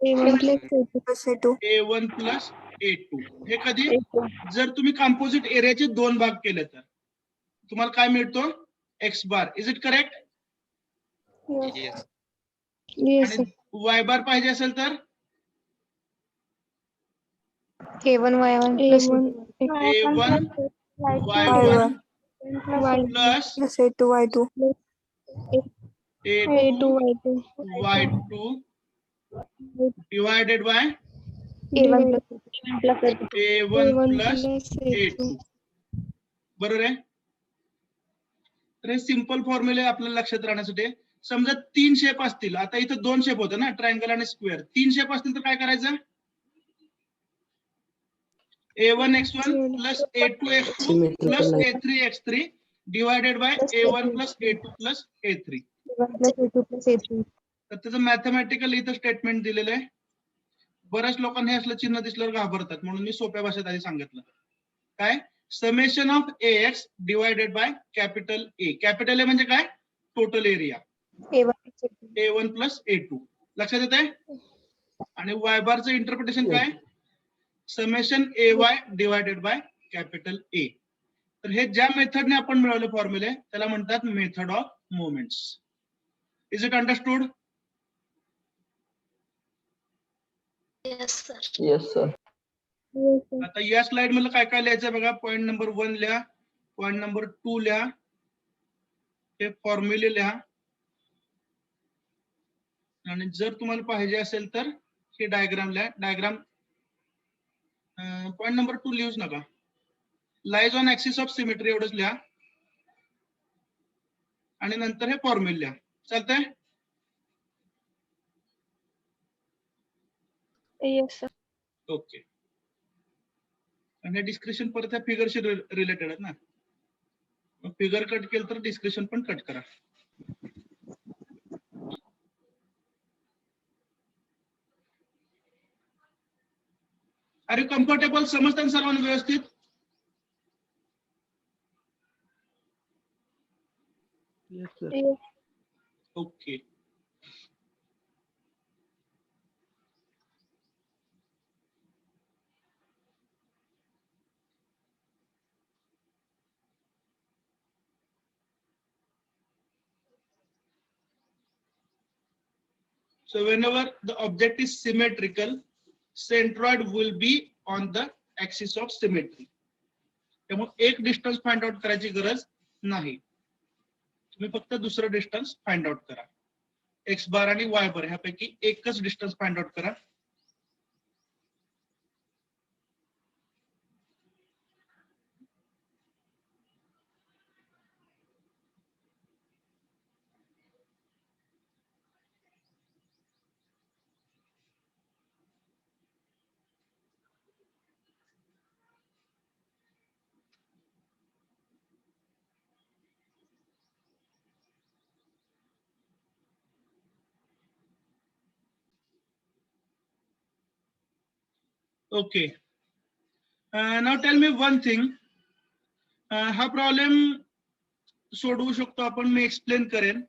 A1 plus A2 a1 plus a2. हे कधी, A2. जर तुम्ही कंपोजिट एरियाचे दोन भाग केले तर तुम्हाला काय मिळतो, x bar. Is it correct? Yes. Yes, आणि sir. y बार पाहिजे असेल तर A1 Y1 plus A1 a1 Y1 y1 plus plus A2 Y2 a2 Y2 y2 divided bye A1 plus a1 A1 plus plus a2. A2 बरोबर आहे? तर हे simple फॉर्म्युले आपल्याला लक्षात राहण्यासाठी, समजा 3 शेप असतील, आता इथं 2 शेप होते ना, ट्रायंगल आणि स्क्वेअर. 3 शेप असतील तर काय करायचं? a1x1 plus a2x2 plus Symmetrical. a3x3 divided by Plus a1 A2. plus a2 plus a3. A1 plus A2 plus A3. तर त्याचं मॅथमॅटिकल इथं स्टेटमेंट दिलेलं आहे. बऱ्याच लोकांना हे असलं चिन्ह दिसल्यावर घाबरतात, म्हणून मी सोप्या भाषेत आधी सांगितलं. काय? Summation of ax divided by capital A. Capital ए म्हणजे काय? Total area. A1 plus A2. a1 plus a2. लक्षात येत आहे? आणि y बारचं इंटरप्रिटेशन काय? Summation ay divided by capital ए. तर हे ज्या मेथडने आपण मिळवले फॉर्म्युले त्याला म्हणतात method of moments. Is it understood? Yes, sir. Yes, sir. आता या स्लाइड मध्ये काय काय लिहायचं बघा. पॉईंट नंबर 1 लिहा, पॉईंट नंबर 2 लिहा, हे फॉर्म्युले लिहा, आणि जर तुम्हाला पाहिजे असेल तर हे डायग्राम लिहा. डायग्राम पॉईंट नंबर 2 लिहूच नका. Lies on axis of symmetry एवढंच लिहा, आणि नंतर हे फॉर्म्युले लिहा. चालतंय? Yes, sir. ओके. आणि डिस्क्रिप्शन परत ह्या फिगरशी रिलेटेड आहेत ना, फिगर कट केलं तर डिस्क्रिप्शन पण कट करा. Are you comfortable? समजतात सर्वांना व्यवस्थित? Yes, sir. Yes. Okay. So whenever the object is symmetrical, centroid will be on the axis of symmetry. त्यामुळे एक डिस्टन्स फाइंड आउट करायची गरज नाही. तुम्ही फक्त दुसरं डिस्टन्स फाइंड आउट करा. एक्स बार आणि वाय बार ह्यापैकी एकच डिस्टन्स फाइंड आउट करा. Okay. Now tell me one thing. हा प्रॉब्लेम सोडवू शकतो आपण, मी एक्सप्लेन करेन.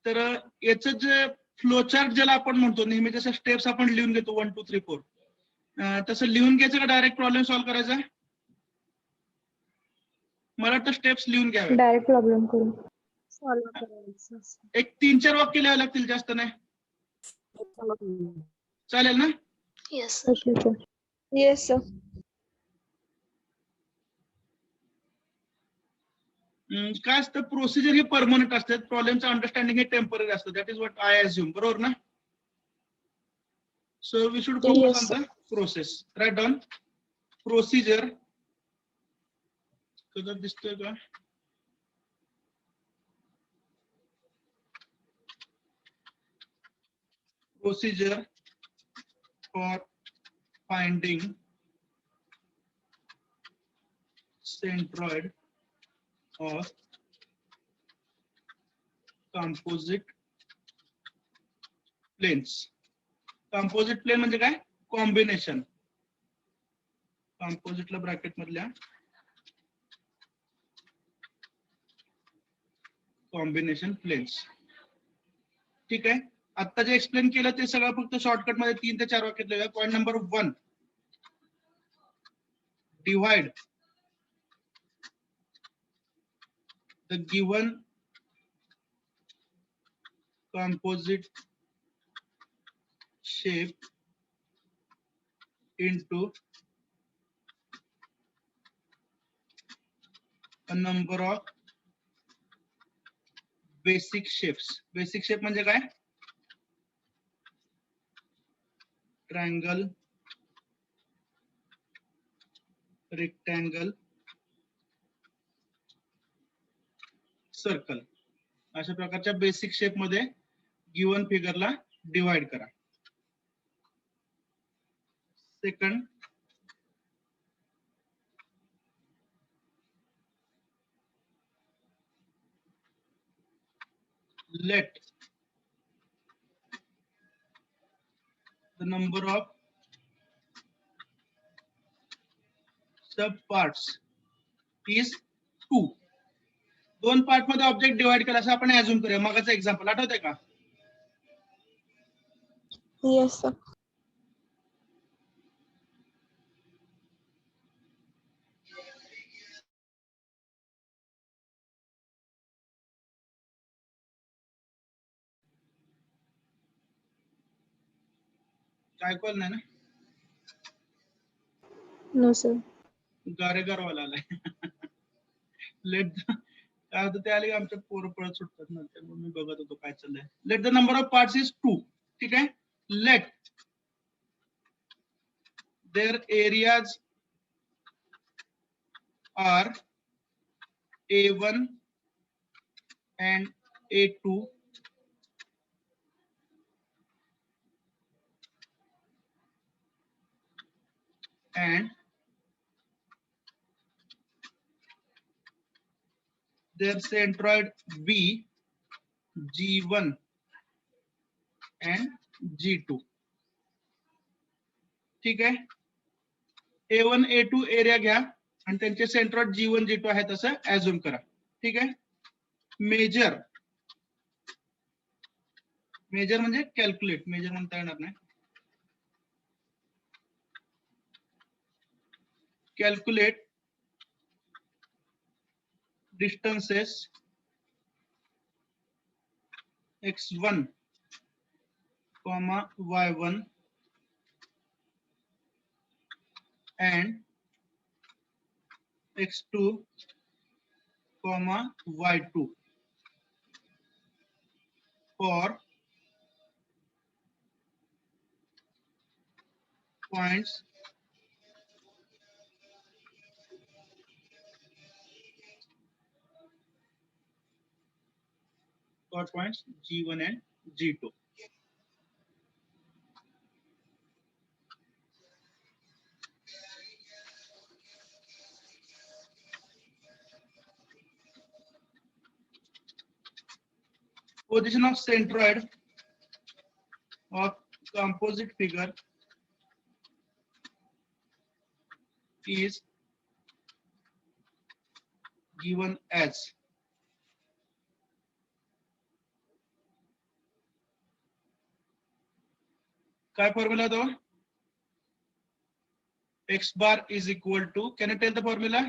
तर याचं जे फ्लोचार्ट ज्याला आपण म्हणतो, नेहमी जसं स्टेप्स आपण लिहून घेतो 1 2 3 4, तसं लिहून घ्यायचं का डायरेक्ट प्रॉब्लेम सॉल्व्ह करायचा? मला वाटतं स्टेप्स लिहून घ्यावे. डायरेक्ट प्रॉब्लेम करू. एक 3-4 वाक्य लिहावे लागतील, जास्त नाही. चालेल ना? Yes, sir. Okay, sir. Yes, sir. काय असतं, प्रोसिजर हे परमनंट असतात, प्रॉब्लेमचं अंडरस्टँडिंग हे टेम्पररी असतं. That is what I assume. बरोबर ना? So we should focus on the process. Write down procedure. कदा दिसतोय का? Procedure for finding centroid of composite planes. Composite plane म्हणजे काय? कॉम्बिनेशन. कंपोजिटला ब्रॅकेट मधल्या कॉम्बिनेशन प्लेन्स. ठीक आहे. आता जे एक्सप्लेन केलं ते सगळं फक्त शॉर्टकट मध्ये 3 ते 4 वाक्यात लिहूया. Point number 1, divide the given composite shape into a number of basic shapes. Basic shape म्हणजे काय? Triangle, rectangle, circle. अशा प्रकारच्या बेसिक शेप मध्ये गिवन फिगरला डिवाइड करा. Second, let the number of subparts is 2. 2 part मध्ये ऑब्जेक्ट डिवाइड केला असं आपण अज्युम करूया. मगाचं एक्झाम्पल आठवतंय का? Yes, sir. काय कळलं नाही ना? No, sir. गारेगारवाला आलाय. लेट काय होतं ते आले की आमच्या पोरं पळत सुटतात ना, त्यामुळे मी बघत होतो काय चाललंय. Let the number of parts is 2. ठीक आहे. Let their areas are A1 and A2 and their centroid B, G1 and G2. ठीक आहे. A1 A2 एरिया घ्या आणि त्यांचे सेंट्रॉइड G1 G2 आहेत असं अज्युम करा. ठीक आहे. मेजर म्हणजे कॅल्क्युलेट, मेजर म्हणता येणार नाही. Calculate distances x1, y1 and x2, y2 for points G1 and G2. Position of centroid of composite figure is given as काय फॉर्म्युला तो? X bar is equal to, can you tell the formula?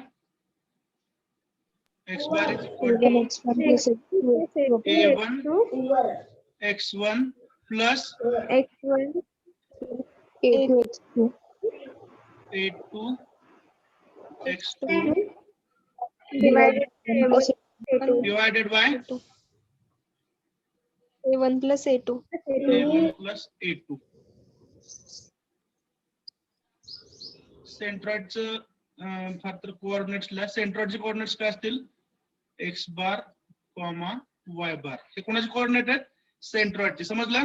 X bar is equal to A1 x1 plus A1 x1 plus X1 A2 x2 A2 x2 divided by plus A1 divided by A1 plus A2. A1 plus A2. सेंट्रॉइडचं फार तर कोऑर्डिनेट्सला सेंट्रॉइडचे coordinates काय असतील? X bar comma y bar. हे कोणाचे coordinate आहेत? सेंट्रॉइडचे. समजलं?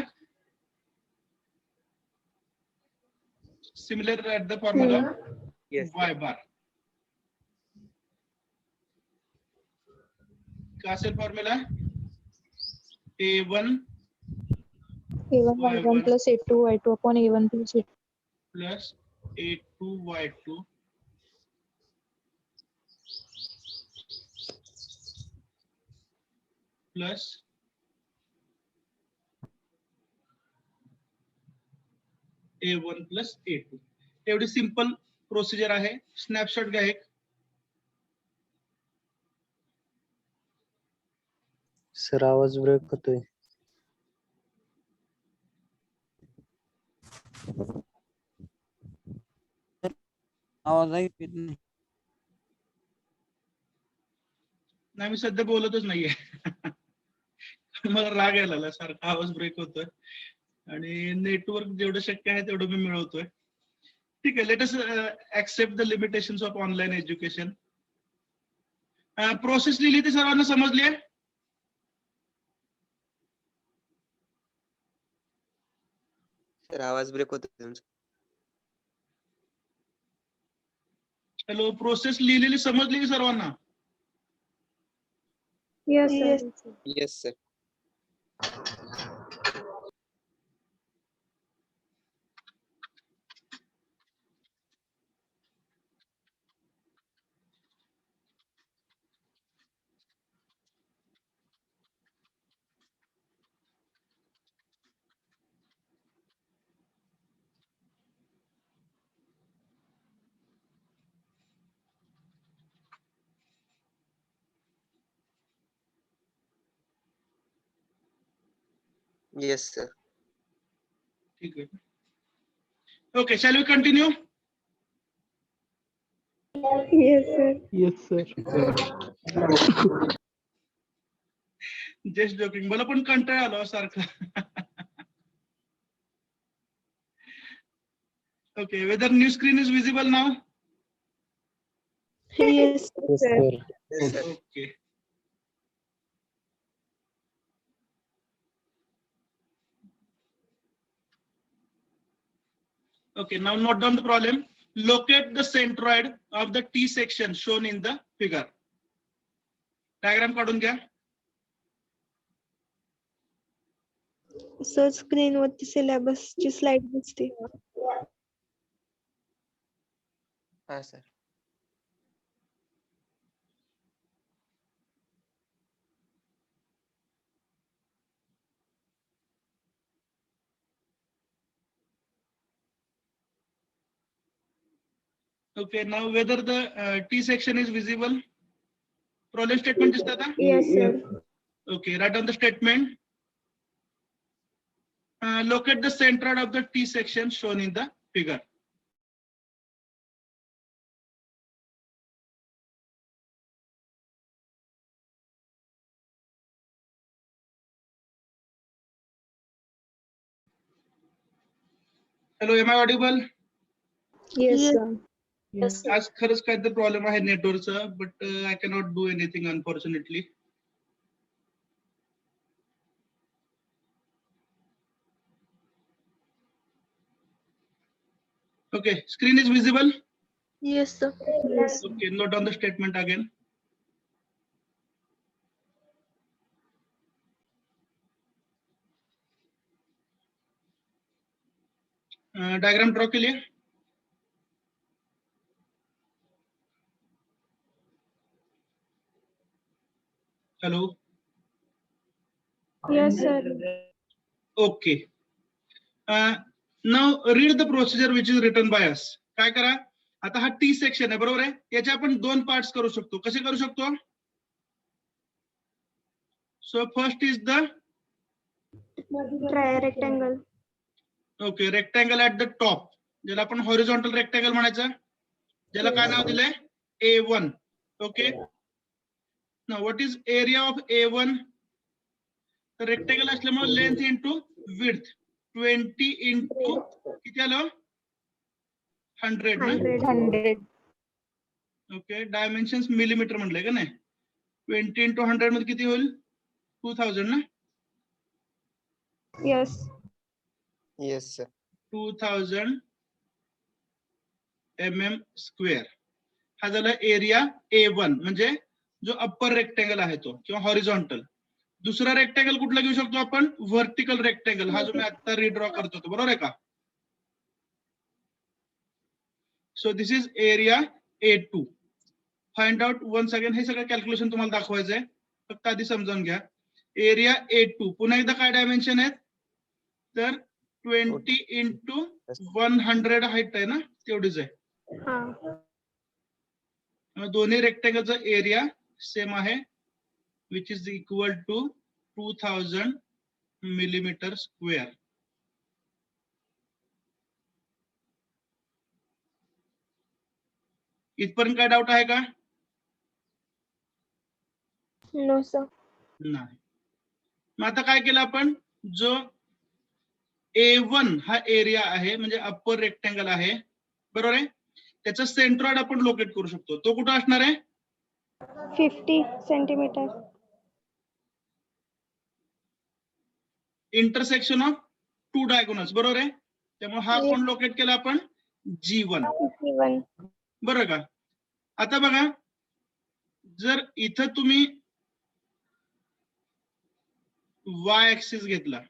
Similar at the formula Yes. Y bar. काय असेल formula? A1 A1 y1 plus A2 y2 upon A1 plus A2 plus A2 y2 plus A1 plus A2. एवढी simple procedure आहे. Snapshot घ्या एक. सर आवाज ब्रेक होतोय. आवाज ऐकू येत नाही. नाही, मी सध्या बोलतच नाहीये. मला राग यायला लागला, सारखा आवाज ब्रेक होतोय आणि नेटवर्क जेवढं शक्य आहे तेवढं मी मिळवतोय. ठीक आहे. Let us accept the limitations of online education. Process लिहिली ती सर्वांना समजली आहे? सर आवाज ब्रेक होतोय तुमचा. हॅलो, प्रोसेस लिहिलेली समजली की सर्वांना? Yes, Yes. sir. Yes sir. Yes sir. ठीक आहे. Okay, shall we continue? Yes, sir. Just joking. मला पण कंटाळा आला सारखं. Okay, whether new screen is visible now? Yes, Yes, sir. sir. Yes sir. Okay. Okay, now note down the problem. Locate the centroid of the T section shown in the figure. Diagram काढून घ्या. Sir screen वरती syllabus ची slide दिसते. हा sir. Okay, now whether the T section is visible. Problem statement दिसतं का? Yes, sir. Okay, write down the statement. Locate the centroid of the T section shown in the figure. Hello, am I audible? Yes, Yes. sir. Yes, sir. आज खरंच काय तर problem आहे नेटवर्कचा, but I cannot do anything unfortunately. Okay, screen is visible. Yes, sir. Yes. Okay, note down the statement again. Diagram draw के लिए. Hello. Yes, sir. Okay. Now read the procedure which is written by us. काय करा, आता हा T section आहे बरोबर आहे. याचे आपण दोन पार्ट्स करू शकतो. कसे करू शकतो? So first is the Try rectangle. okay rectangle at the top, ज्याला आपण horizontal rectangle म्हणायचं, ज्याला काय नाव दिलंय A1. Okay. Now what is area of A1? Rectangle असल्यामुळे लेंथ इंटू विड्थ 20 इंटू किती आलं 100 ना. 100. ओके, डायमेन्शन्स मिलीमीटर म्हटलंय का नाही. 20 इंटू 100 मध्ये किती होईल 2000 ना. Yes. Yes sir. 2000 mm². हा झाला एरिया A1 म्हणजे जो अप्पर रेक्टेंगल आहे तो किंवा हॉरिझॉन्टल. दुसरा रेक्टेंगल कुठला घेऊ शकतो आपण? व्हर्टिकल रेक्टेंगल, हा जो मी आता रिड्रॉ करतो होतो, बरोबर आहे का? So this is area A2. Find out once again. हे सगळं कॅल्क्युलेशन तुम्हाला दाखवायचंय, फक्त आधी समजावून घ्या. एरिया A2 पुन्हा एकदा काय डायमेन्शन आहेत तर 20 इंटू 100 हाईट आहे ना, तेवढीच आहे. दोन्ही रेक्टेंगलचा एरिया सेम आहे, which is equal to 2000 mm². इथपर्यंत काय डाऊट आहे का? No, sir. नाही. मग आता काय केलं आपण, जो A1 हा एरिया आहे म्हणजे अप्पर रेक्टेंगल आहे बरोबर आहे, त्याचा सेंट्रॉइड आपण लोकेट करू शकतो. तो कुठं असणार आहे? 50 centimeter. Intersection of two diagonals बरोबर आहे. त्यामुळे हा कोण लोकेट केला आपण G1 G1. बरोबर का. आता बघा जर इथं तुम्ही y ऍक्सिस घेतला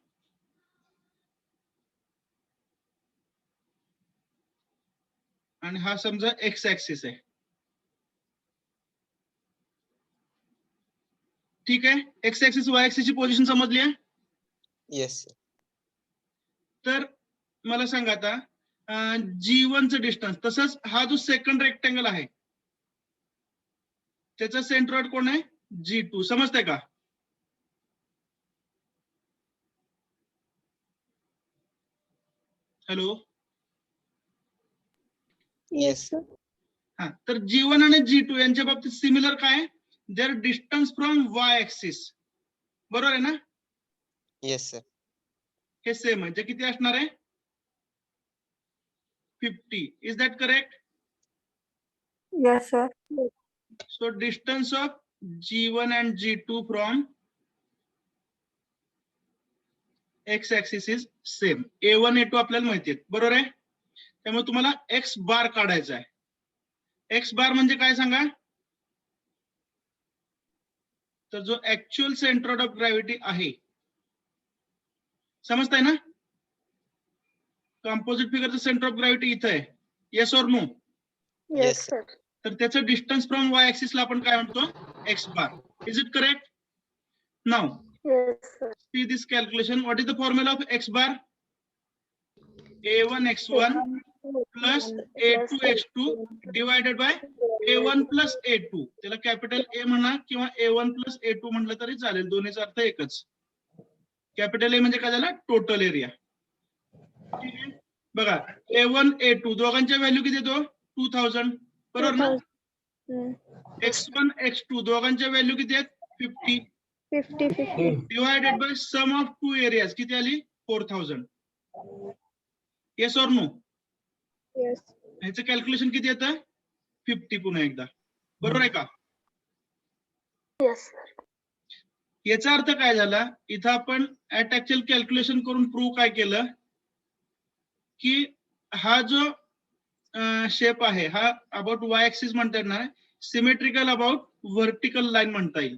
आणि हा समजा x ऍक्सिस आहे, ठीक आहे. x ऍक्सिस y ऍक्सिस ची पोझिशन समजली आहे. Yes sir. तर मला सांगा आता G1 चं डिस्टन्स, तसंच हा जो सेकंड रेक्टँगल आहे त्याचा सेंट्रॉइड कोण आहे G2. समजतंय का. हॅलो. Yes, sir. हा तर G1 आणि G2 यांच्या बाबतीत सिमिलर काय, their distance from y axis. बरोबर आहे ना. Yes sir. हे सेम आहे. जे किती असणार आहे 50. Is that correct. Yes, sir. So distance of G1 and G2 from x axis is same. A1 A2 आपल्याला माहिती आहे, बरोबर आहे. त्यामुळे तुम्हाला x बार काढायचा आहे. x बार म्हणजे काय सांगा. तर जो ऍक्च्युअल सेंट्रोइड ऑफ ग्रॅव्हिटी आहे, समजताय ना. कंपोजिट फिगरचं सेंटर ऑफ ग्रॅव्हिटी इथं आहे. Yes or no. Yes, Yes, sir. तर त्याचं डिस्टन्स फ्रॉम y ऍक्सिसला आपण काय म्हणतो x bar. Is it correct. Now Yes, sir. see this calculation. What is the formula of x bar? A1 x1 plus A2 x2 divided by A1 plus A2. त्याला capital A म्हणा किंवा A1 plus A2 म्हटलं तरी चालेल, दोन्हीचा अर्थ एकच. Capital A म्हणजे काय झालं टोटल एरिया. ठीक आहे. बघा A1 A2 दोघांच्या व्हॅल्यू किती येतो 2000. बरोबर ना. x1 x2 दोघांच्या व्हॅल्यू किती आहेत 50. 50. Divided by sum of two areas किती आली 4000. Yes or no. Yes. ह्याचं कॅल्क्युलेशन किती येतं 50 पुन्हा एकदा. बरोबर आहे का. Yes, sir. याचा अर्थ काय झाला, इथं आपण ऍट ऍक्च्युअल कॅल्क्युलेशन करून प्रूव्ह काय केलं की हा जो शेप आहे हा अबाउट y ऍक्सिस म्हणता येणार, सिमेट्रिकल अबाउट व्हर्टिकल लाईन म्हणता येईल.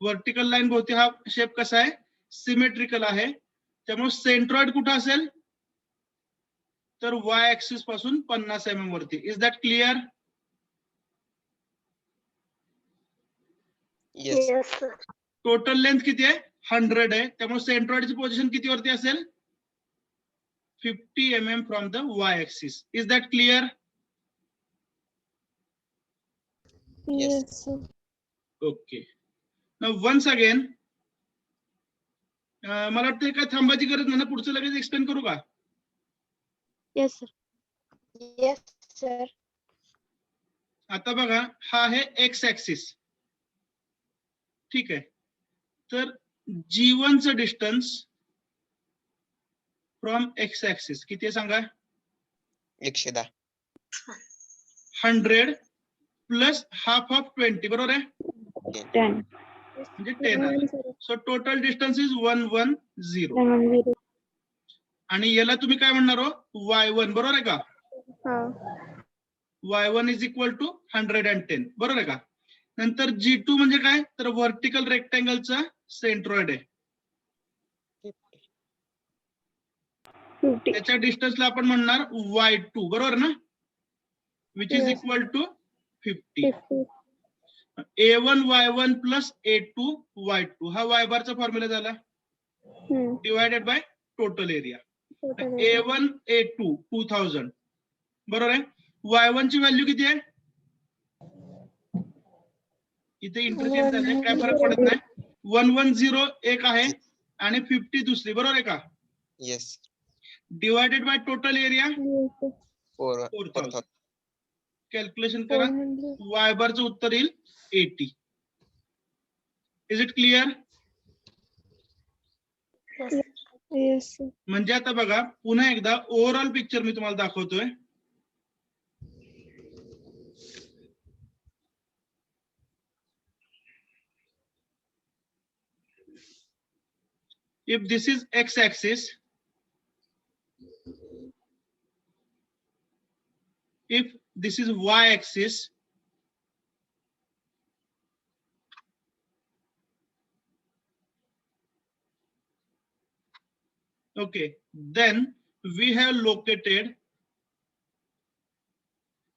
व्हर्टिकल लाईन भोवती हा शेप कसा आहे सिमेट्रिकल आहे. त्यामुळे सेंट्रॉइड कुठं असेल तर y ऍक्सिस पासून 50 mm वरती. Is that clear. Yes. Yes, sir. Total length किती आहे 100 आहे. त्यामुळे सेंट्रॉइडची पोझिशन किती वरती असेल 50 mm from the y axis. Is that clear. Yes. Yes, sir. Okay. Now once again मला वाटतं काय थांबायची गरज नाही ना, पुढचं लगेच एक्सप्लेन करू का. Yes, sir. Yes, sir. आता बघा हा आहे एक्स ऍक्सिस, ठीक आहे. तर G1 चं डिस्टन्स फ्रॉम एक्स ऍक्सिस किती आहे सांगा 110. 100 प्लस हाफ ऑफ 20. बरोबर आहे 10. म्हणजे 10 आलं. So total distance is 110. 110. आणि याला तुम्ही काय म्हणणार हो y1. बरोबर आहे का. y1 is equal to 110. बरोबर आहे का. नंतर G2 म्हणजे काय तर व्हर्टिकल रेक्टँगलचा सेंट्रॉइड आहे. 50. त्याच्या डिस्टन्सला आपण म्हणणार y2. बरोबर ना, which is Yes. Equal to 50. 50. A1 y1 plus A2 y2 हा y बारचा फॉर्म्युला झाला divided by total area. A1 A2 2000. बरोबर आहे. y1 ची व्हॅल्यू किती आहे इथे इंटरचेंज झाले काय फरक पडत नाही. 110 एक आहे आणि 50 दुसरी. बरोबर आहे का. Yes. Divided by total area 4000. Calculation करा. y बारचं उत्तर येईल 80. Is it clear. Yes, sir. म्हणजे आता बघा पुन्हा एकदा ओव्हरऑल पिक्चर मी तुम्हाला दाखवतोय. If this is x axis If this is y axis, okay, then we have located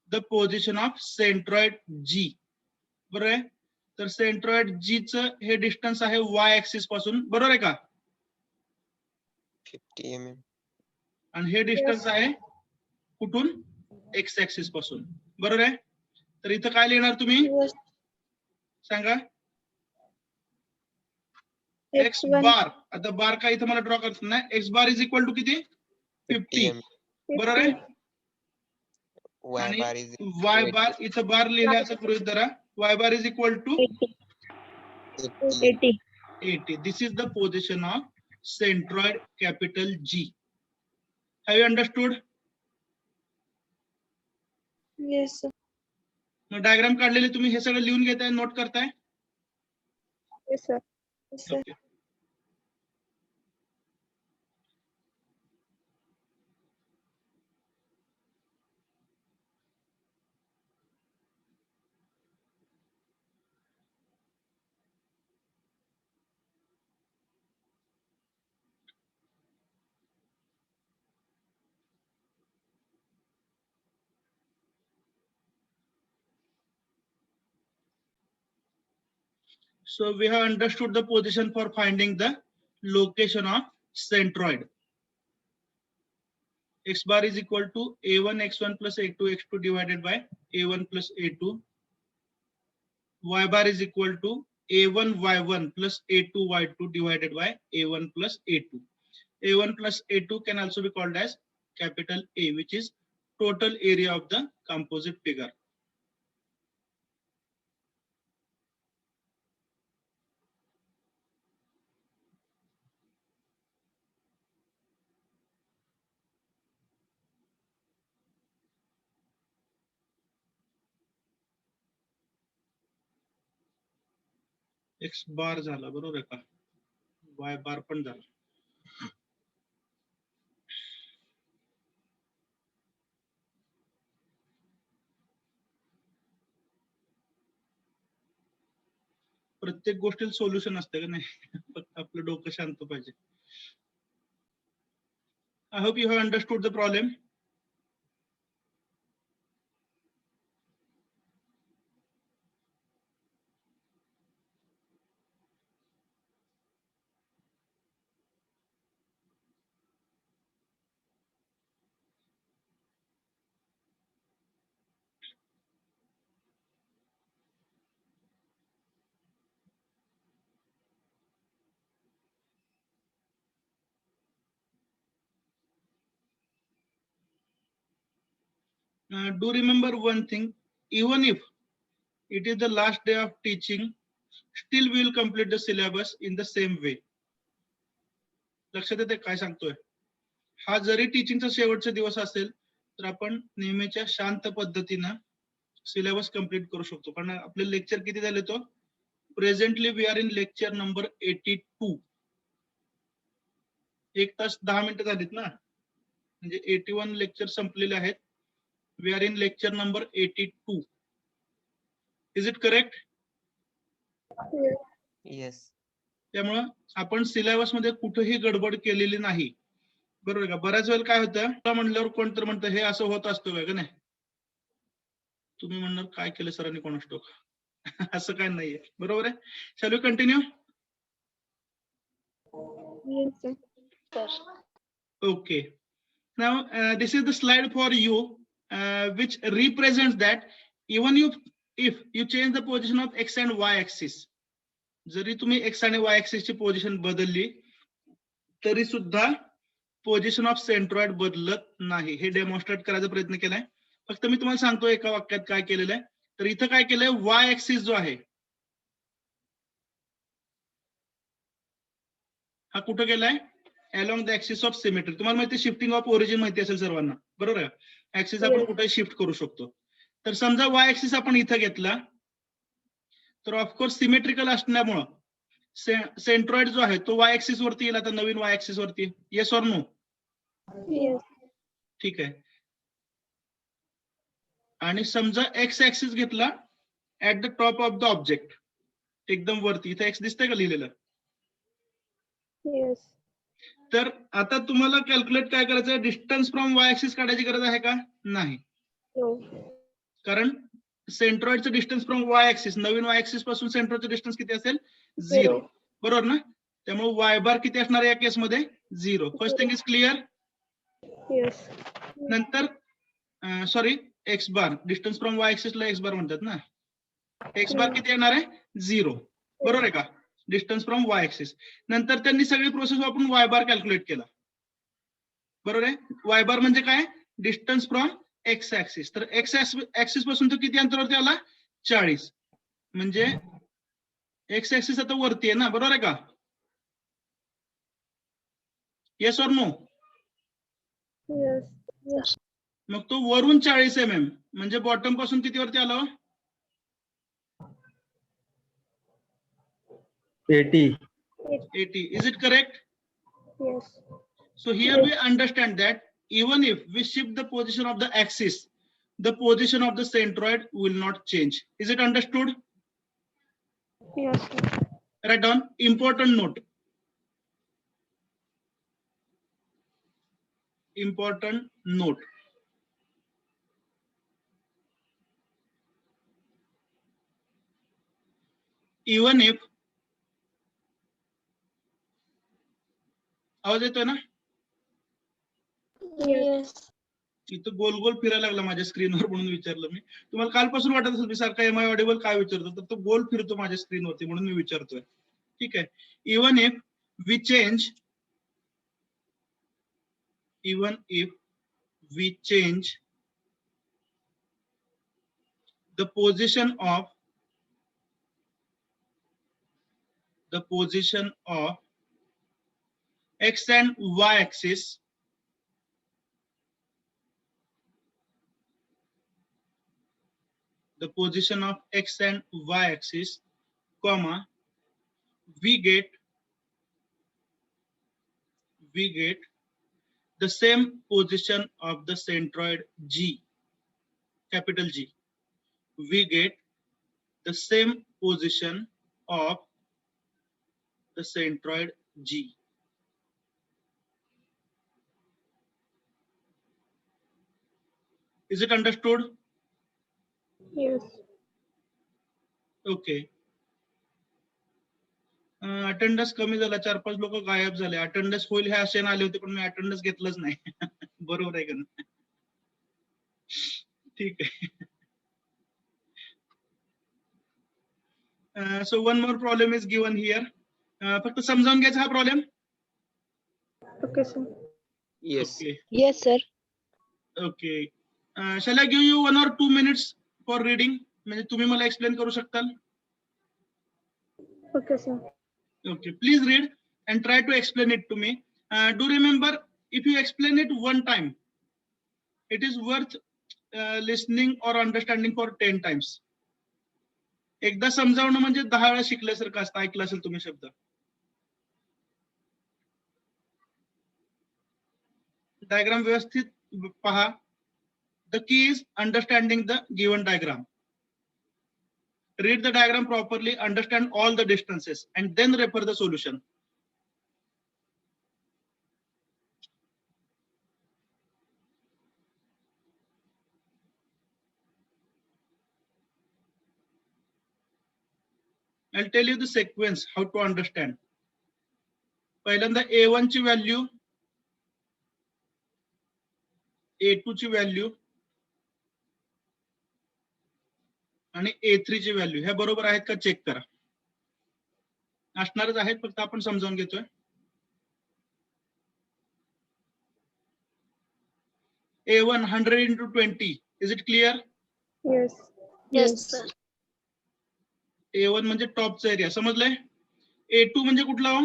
the position of centroid G. बरोबर आहे. तर सेंट्रॉइड G च हे डिस्टन्स आहे y ऍक्सिस पासून, बरोबर आहे का? 50 mm. आणि हे डिस्टन्स आहे कुठून? x ऍक्सिस पासून, बरोबर आहे. तर इथं काय लिहिणार तुम्ही? Yes. सांगा. X X1 bar. आता बार काय इथं मला ड्रॉ करत नाही. X bar is equal to किती? 50 50. mm. बरोबर आहे. Y आणि bar is y बार इथं बार लिहिल्याचं गृहीत धरा. y bar is equal to 80. 80. This is the position of centroid capital G. Have you understood? Yes, sir. मग डायग्राम काढलेले तुम्ही हे सगळं लिहून घेताय, नोट करताय. Yes, sir. Yes, sir. Okay. So we have understood the position for finding the location of centroid. X bar is equal to A1 x1 plus A2 x2 divided by A1 plus A2. Y bar is equal to A1 y1 plus A2 y2 divided by A1 plus A2. A1 plus A2 can also be called as capital A, which is total area of the composite figure. X bar झाला, बरोबर आहे का? Y bar पण झाला. प्रत्येक गोष्टीला solution असते का नाही? फक्त आपलं डोकं शांत पाहिजे. I hope you have understood the problem. Do remember one thing, even if it is the last day of teaching, still we will complete the syllabus in the same way. लक्षात येते काय सांगतोय? हा जरी टीचिंगचा शेवटचा दिवस असेल तर आपण नेहमीच्या शांत पद्धतीनं सिलेबस कंप्लीट करू शकतो. कारण आपले लेक्चर किती झाले तो? Presently we are in lecture number 82. 1 तास 10 मिनिटं झालीत ना, म्हणजे 81 लेक्चर संपलेले आहेत. We are in lecture number 82. Is it correct? yes. त्यामुळं आपण सिलेबस मध्ये कुठेही गडबड केलेली नाही, बरोबर का? बऱ्याच वेळेला काय होतं, म्हणल्यावर कोणतर म्हणतं हे असं होत असतं का नाही? तुम्ही म्हणणार काय केलं सरांनी कोणास ठाऊक. असं काय नाहीये, बरोबर आहे. Shall we continue? Yes, sir. Okay. Now this is the slide for you. Which represents that even if you change the position of x and y axis, जरी तुम्ही x आणि y axis ची पोझिशन बदलली तरी सुद्धा position of centroid बदलत नाही. हे डेमॉन्स्ट्रेट करायचा प्रयत्न केलाय. फक्त मी तुम्हाला सांगतो एका वाक्यात काय केलेलं आहे. तर इथं काय केलंय, y axis जो आहे हा कुठं गेलाय? along the axis of symmetry. तुम्हाला माहिती शिफ्टिंग ऑफ ओरिजिन माहिती असेल सर्वांना, बरोबर आहे. ऍक्सिस आपण कुठे शिफ्ट करू शकतो. तर समजा y ऍक्सिस आपण इथं घेतला तर ऑफकोर्स सिमेट्रिकल असल्यामुळं सेंट्रॉइड जो आहे तो y ऍक्सिस वरती येईल. आता नवीन y ऍक्सिस वरती. Yes or no? Yes. ठीक आहे. आणि समजा एक्स ऍक्सिस घेतला at the top of the object, एकदम वरती. इथे एक्स दिसतंय का लिहिलेलं? Yes. तर आता तुम्हाला कॅल्क्युलेट काय करायचं आहे, डिस्टन्स फ्रॉम वाय ऍक्सिस काढायची गरज आहे का? नाही, No. कारण सेंट्रॉइडचं डिस्टन्स फ्रॉम वाय ऍक्सिस, नवीन वाय ऍक्सिस पासून सेंट्रॉइडचं डिस्टन्स किती असेल? 0. बरोबर ना? त्यामुळे वाय बार किती असणार या केसमध्ये? 0. First thing is clear. Yes. नंतर sorry, x bar, distance from y ऍक्सिसला एक्स बार म्हणतात ना. एक्स बार किती येणार आहे? 0. बरोबर आहे का? Distance from y axis. नंतर त्यांनी सगळी प्रोसेस वापरून वाय बार कॅल्क्युलेट केला. बरोबर आहे? वाय बार म्हणजे काय? Distance from x axis. तर एक्स ऍक्सिस पासून तो किती अंतरावरती आला? 40. म्हणजे एक्स ऍक्सिस आता वरती आहे ना, बरोबर आहे का? Yes or no? Yes. Yes. मग तो वरून 40 mm म्हणजे बॉटम पासून किती वरती आला? 80. 80. Is it correct? Yes. So here we understand that even if we shift the position of the axis, the position of the centroid will not change. Is it understood? Yes. Sir. Write down important note. Important note. Even if, आवाज येतोय ना? Yes. इथं गोल गोल फिरायला लागला माझ्या स्क्रीनवर म्हणून विचारलं मी. तुम्हाला कालपासून वाटत असेल मी सारखा एम आय ऑडिबल काय विचारतो, तर तो गोल फिरतो माझ्या स्क्रीनवरती म्हणून मी विचारतोय. ठीक आहे. Even if we change, even if we change the position of x and y axis, the position of x and y axis, comma, we get the same position of the centroid G, capital G. We get the same position of the centroid G. Is it understood? Yes. Okay. Attendance कमी झाला, 4-5 लोक गायब झाले. Attendance होईल हे आशेने आले होते, पण मी अटेंडन्स घेतलंच नाही. बरोबर आहे का नाही? ठीक आहे. So one more problem is given here. फक्त समजावून घ्यायचा हा problem. Okay, sir. Yes. Okay Yes, sir. Okay. Shall I give you 1 or 2 minutes for reading? म्हणजे तुम्ही मला एक्सप्लेन करू शकताल? Okay, sir. Okay, please read and try to explain it to me. Do remember, if you explain it one time, it is worth listening or understanding for 10 times. एकदा समजावणं म्हणजे 10 वेळा शिकल्यासारखं असतं, ऐकलं असेल तुम्ही शब्द. डायग्राम व्यवस्थित पहा. The key is understanding the given diagram. Read the diagram properly, understand all the distances, and then refer the solution. I'll tell you the sequence, how to understand. पहिल्यांदा A1 ची व्हॅल्यू, A2 ची value आणि A3 ची value ह्या बरोबर आहेत का check करा. असणारच आहेत, फक्त आपण समजावून घेतोय. A1 100 into 20. Is it clear? Yes. Yes, sir. A1 म्हणजे टॉपचा एरिया, समजलंय? A2 म्हणजे कुठला?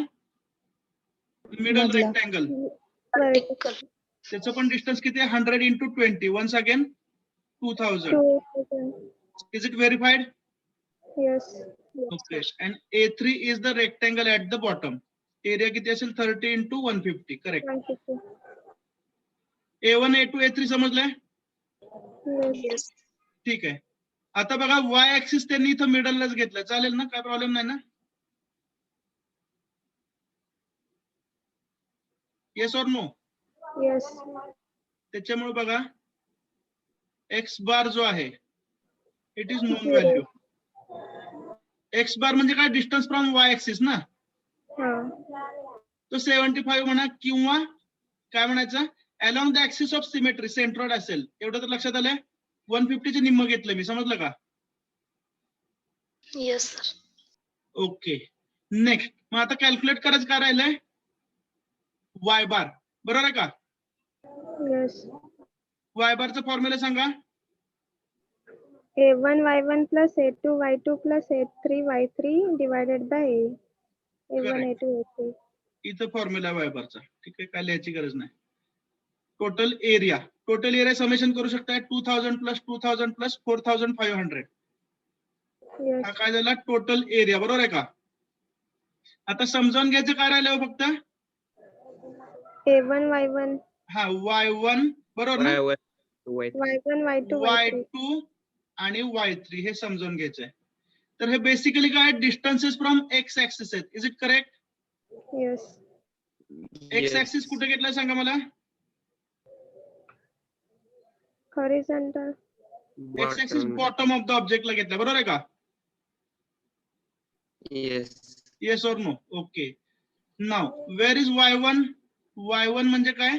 मिडल मधला. रेक्टँगल. Right. त्याचं पण डिस्टन्स किती आहे? 100 into 20. Once again 2000. 2,000. Is it verified? Yes. Okay. And A3 is the rectangle at the bottom. Area किती असेल? 30 into 150. Correct. 150. A1 A2 A3 समजलंय? Yes. ठीक आहे. आता बघा वाय ऍक्सिस त्यांनी इथं मिडललाच घेतलं, चालेल ना? काय प्रॉब्लेम नाही ना? Yes or no? Yes. त्याच्यामुळे बघा एक्स बार जो आहे it is known Zero. Value. X bar म्हणजे काय? डिस्टन्स फ्रॉम वाय ऍक्सिस ना. हा. तो 75 म्हणा किंवा काय म्हणायचं along the axis of symmetry centroid असेल. एवढं तर लक्षात आलंय. 150 चे निम्म घेतलं मी, समजलं का? Yes, sir. ओके. नेक्स्ट मग आता कॅल्क्युलेट करायचं काय राहिलंय? वाय बार, बरोबर आहे का? Yes. वाय बारचा फॉर्म्युला सांगा. A1 Y1 plus A2 Y2 plus A3 Y3 divided by A. A1 Correct. A2 A3. इथं फॉर्म्युला वाय बारचा. ठीक आहे, काय लिहायची गरज नाही. टोटल एरिया समेशन करू शकताय 2000 प्लस 2000 प्लस 4500. हा Yes. काय झाला? टोटल एरिया, बरोबर आहे का? आता समजावून घ्यायचं काय राहिलं हो फक्त? A1 Y1 हा Y1 बरोबर ना, Y1 Y2 Y3. Y2 आणि Y3 हे समजावून घ्यायचंय. तर हे बेसिकली काय डिस्टन्सेस फ्रॉम एक्स ऍक्सिस आहेत. Is it correct? Yes. X axis कुठे घेतलाय सांगा मला. Horizontal. X axis bottom of the ऑब्जेक्टला घेतला, बरोबर आहे का? येस ऑर नो? Okay. Now where is Y1? Y1 म्हणजे काय?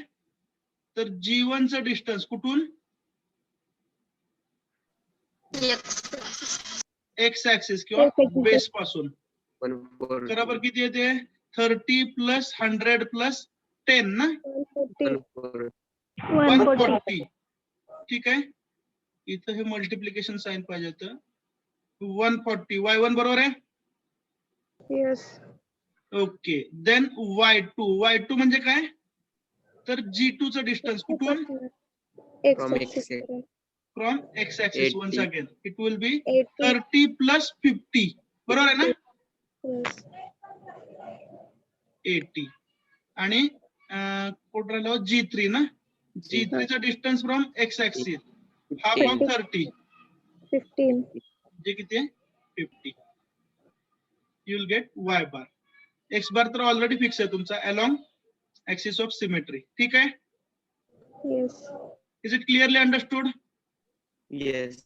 तर G1 चं डिस्टन्स कुठून? Yes. एक्स ऍक्सिस किंवा X axis. बेस पासून. बरोबर किती येते? 30 प्लस 100 प्लस 10 ना, 140. 140. ठीक आहे. इथं हे मल्टिप्लिकेशन साइन पाहिजे होतं. 140 Y1 बरोबर आहे. Yes. ओके. देन Y2 म्हणजे काय? तर G2 चं डिस्टन्स कुठून? X From axis. X. From x axis. 80. Once again it will be 80. 30 plus 50, बरोबर आहे ना? Yes. 80. आणि कुठं राहिलं? G3 ना. G3 चं डिस्टन्स फ्रॉम एक्स ऍक्सिस हा फ्रॉम 30 15. जे किती आहे? 50. You will get y bar. X bar तर ऑलरेडी फिक्स आहे तुमचा अलॉंग ऍक्सिस ऑफ सिमेट्री. ठीक आहे. Yes. Is it clearly understood? Yes.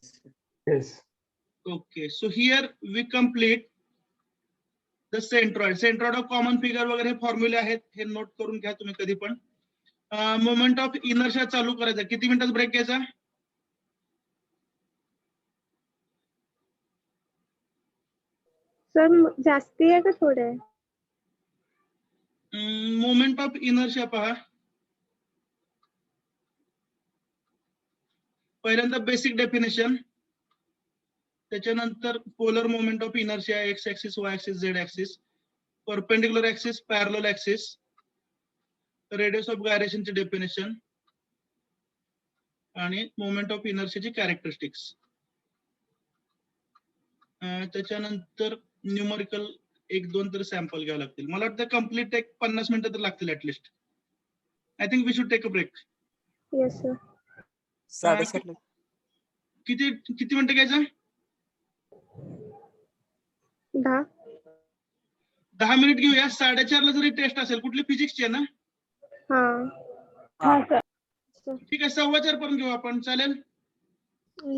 Okay, so here we complete the centroid. Centroid of common figure वगैरे फॉर्म्युले आहेत, हे नोट करून घ्या तुम्ही कधी पण. मोमेंट ऑफ इनर्शिया चालू करायचा. किती मिनिटाचा ब्रेक घ्यायचा? सर जास्ती आहे का थोडे आहे? मोमेंट ऑफ इनर्शिया पहा. पहिल्यांदा बेसिक डेफिनेशन, त्याच्यानंतर polar moment of inertia x axis Y axis Z axis, perpendicular axis parallel axis, radius of गायरेशनची डेफिनेशन आणि मोमेंट ऑफ इनर्शियाची कॅरेक्टरिस्टिक्स. त्याच्यानंतर न्यूमरिकल 1-2 तर सॅम्पल घ्यावं लागतील. मला वाटतं कम्प्लीट एक 50 मिनिटं तर लागतील at least. I think we should take a break. Yes sir. किती मिनिटं घ्यायचं? 10. 10 मिनिट घेऊया. 4:30 ला जरी टेस्ट असेल, कुठली फिजिक्सची आहे ना? हा सर. ठीक आहे, 4:15 पर्यंत घेऊ आपण, चालेल?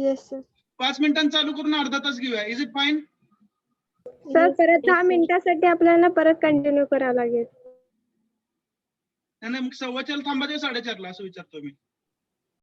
Yes sir. 5 मिनिटांनी चालू करून अर्धा तास घेऊया. Is it fine? सर परत 10 मिनिटासाठी आपल्याला परत कंटिन्यू करावं लागेल. नाही मग 4:15 थांबायचं 4:30 ला असं विचारतो मी.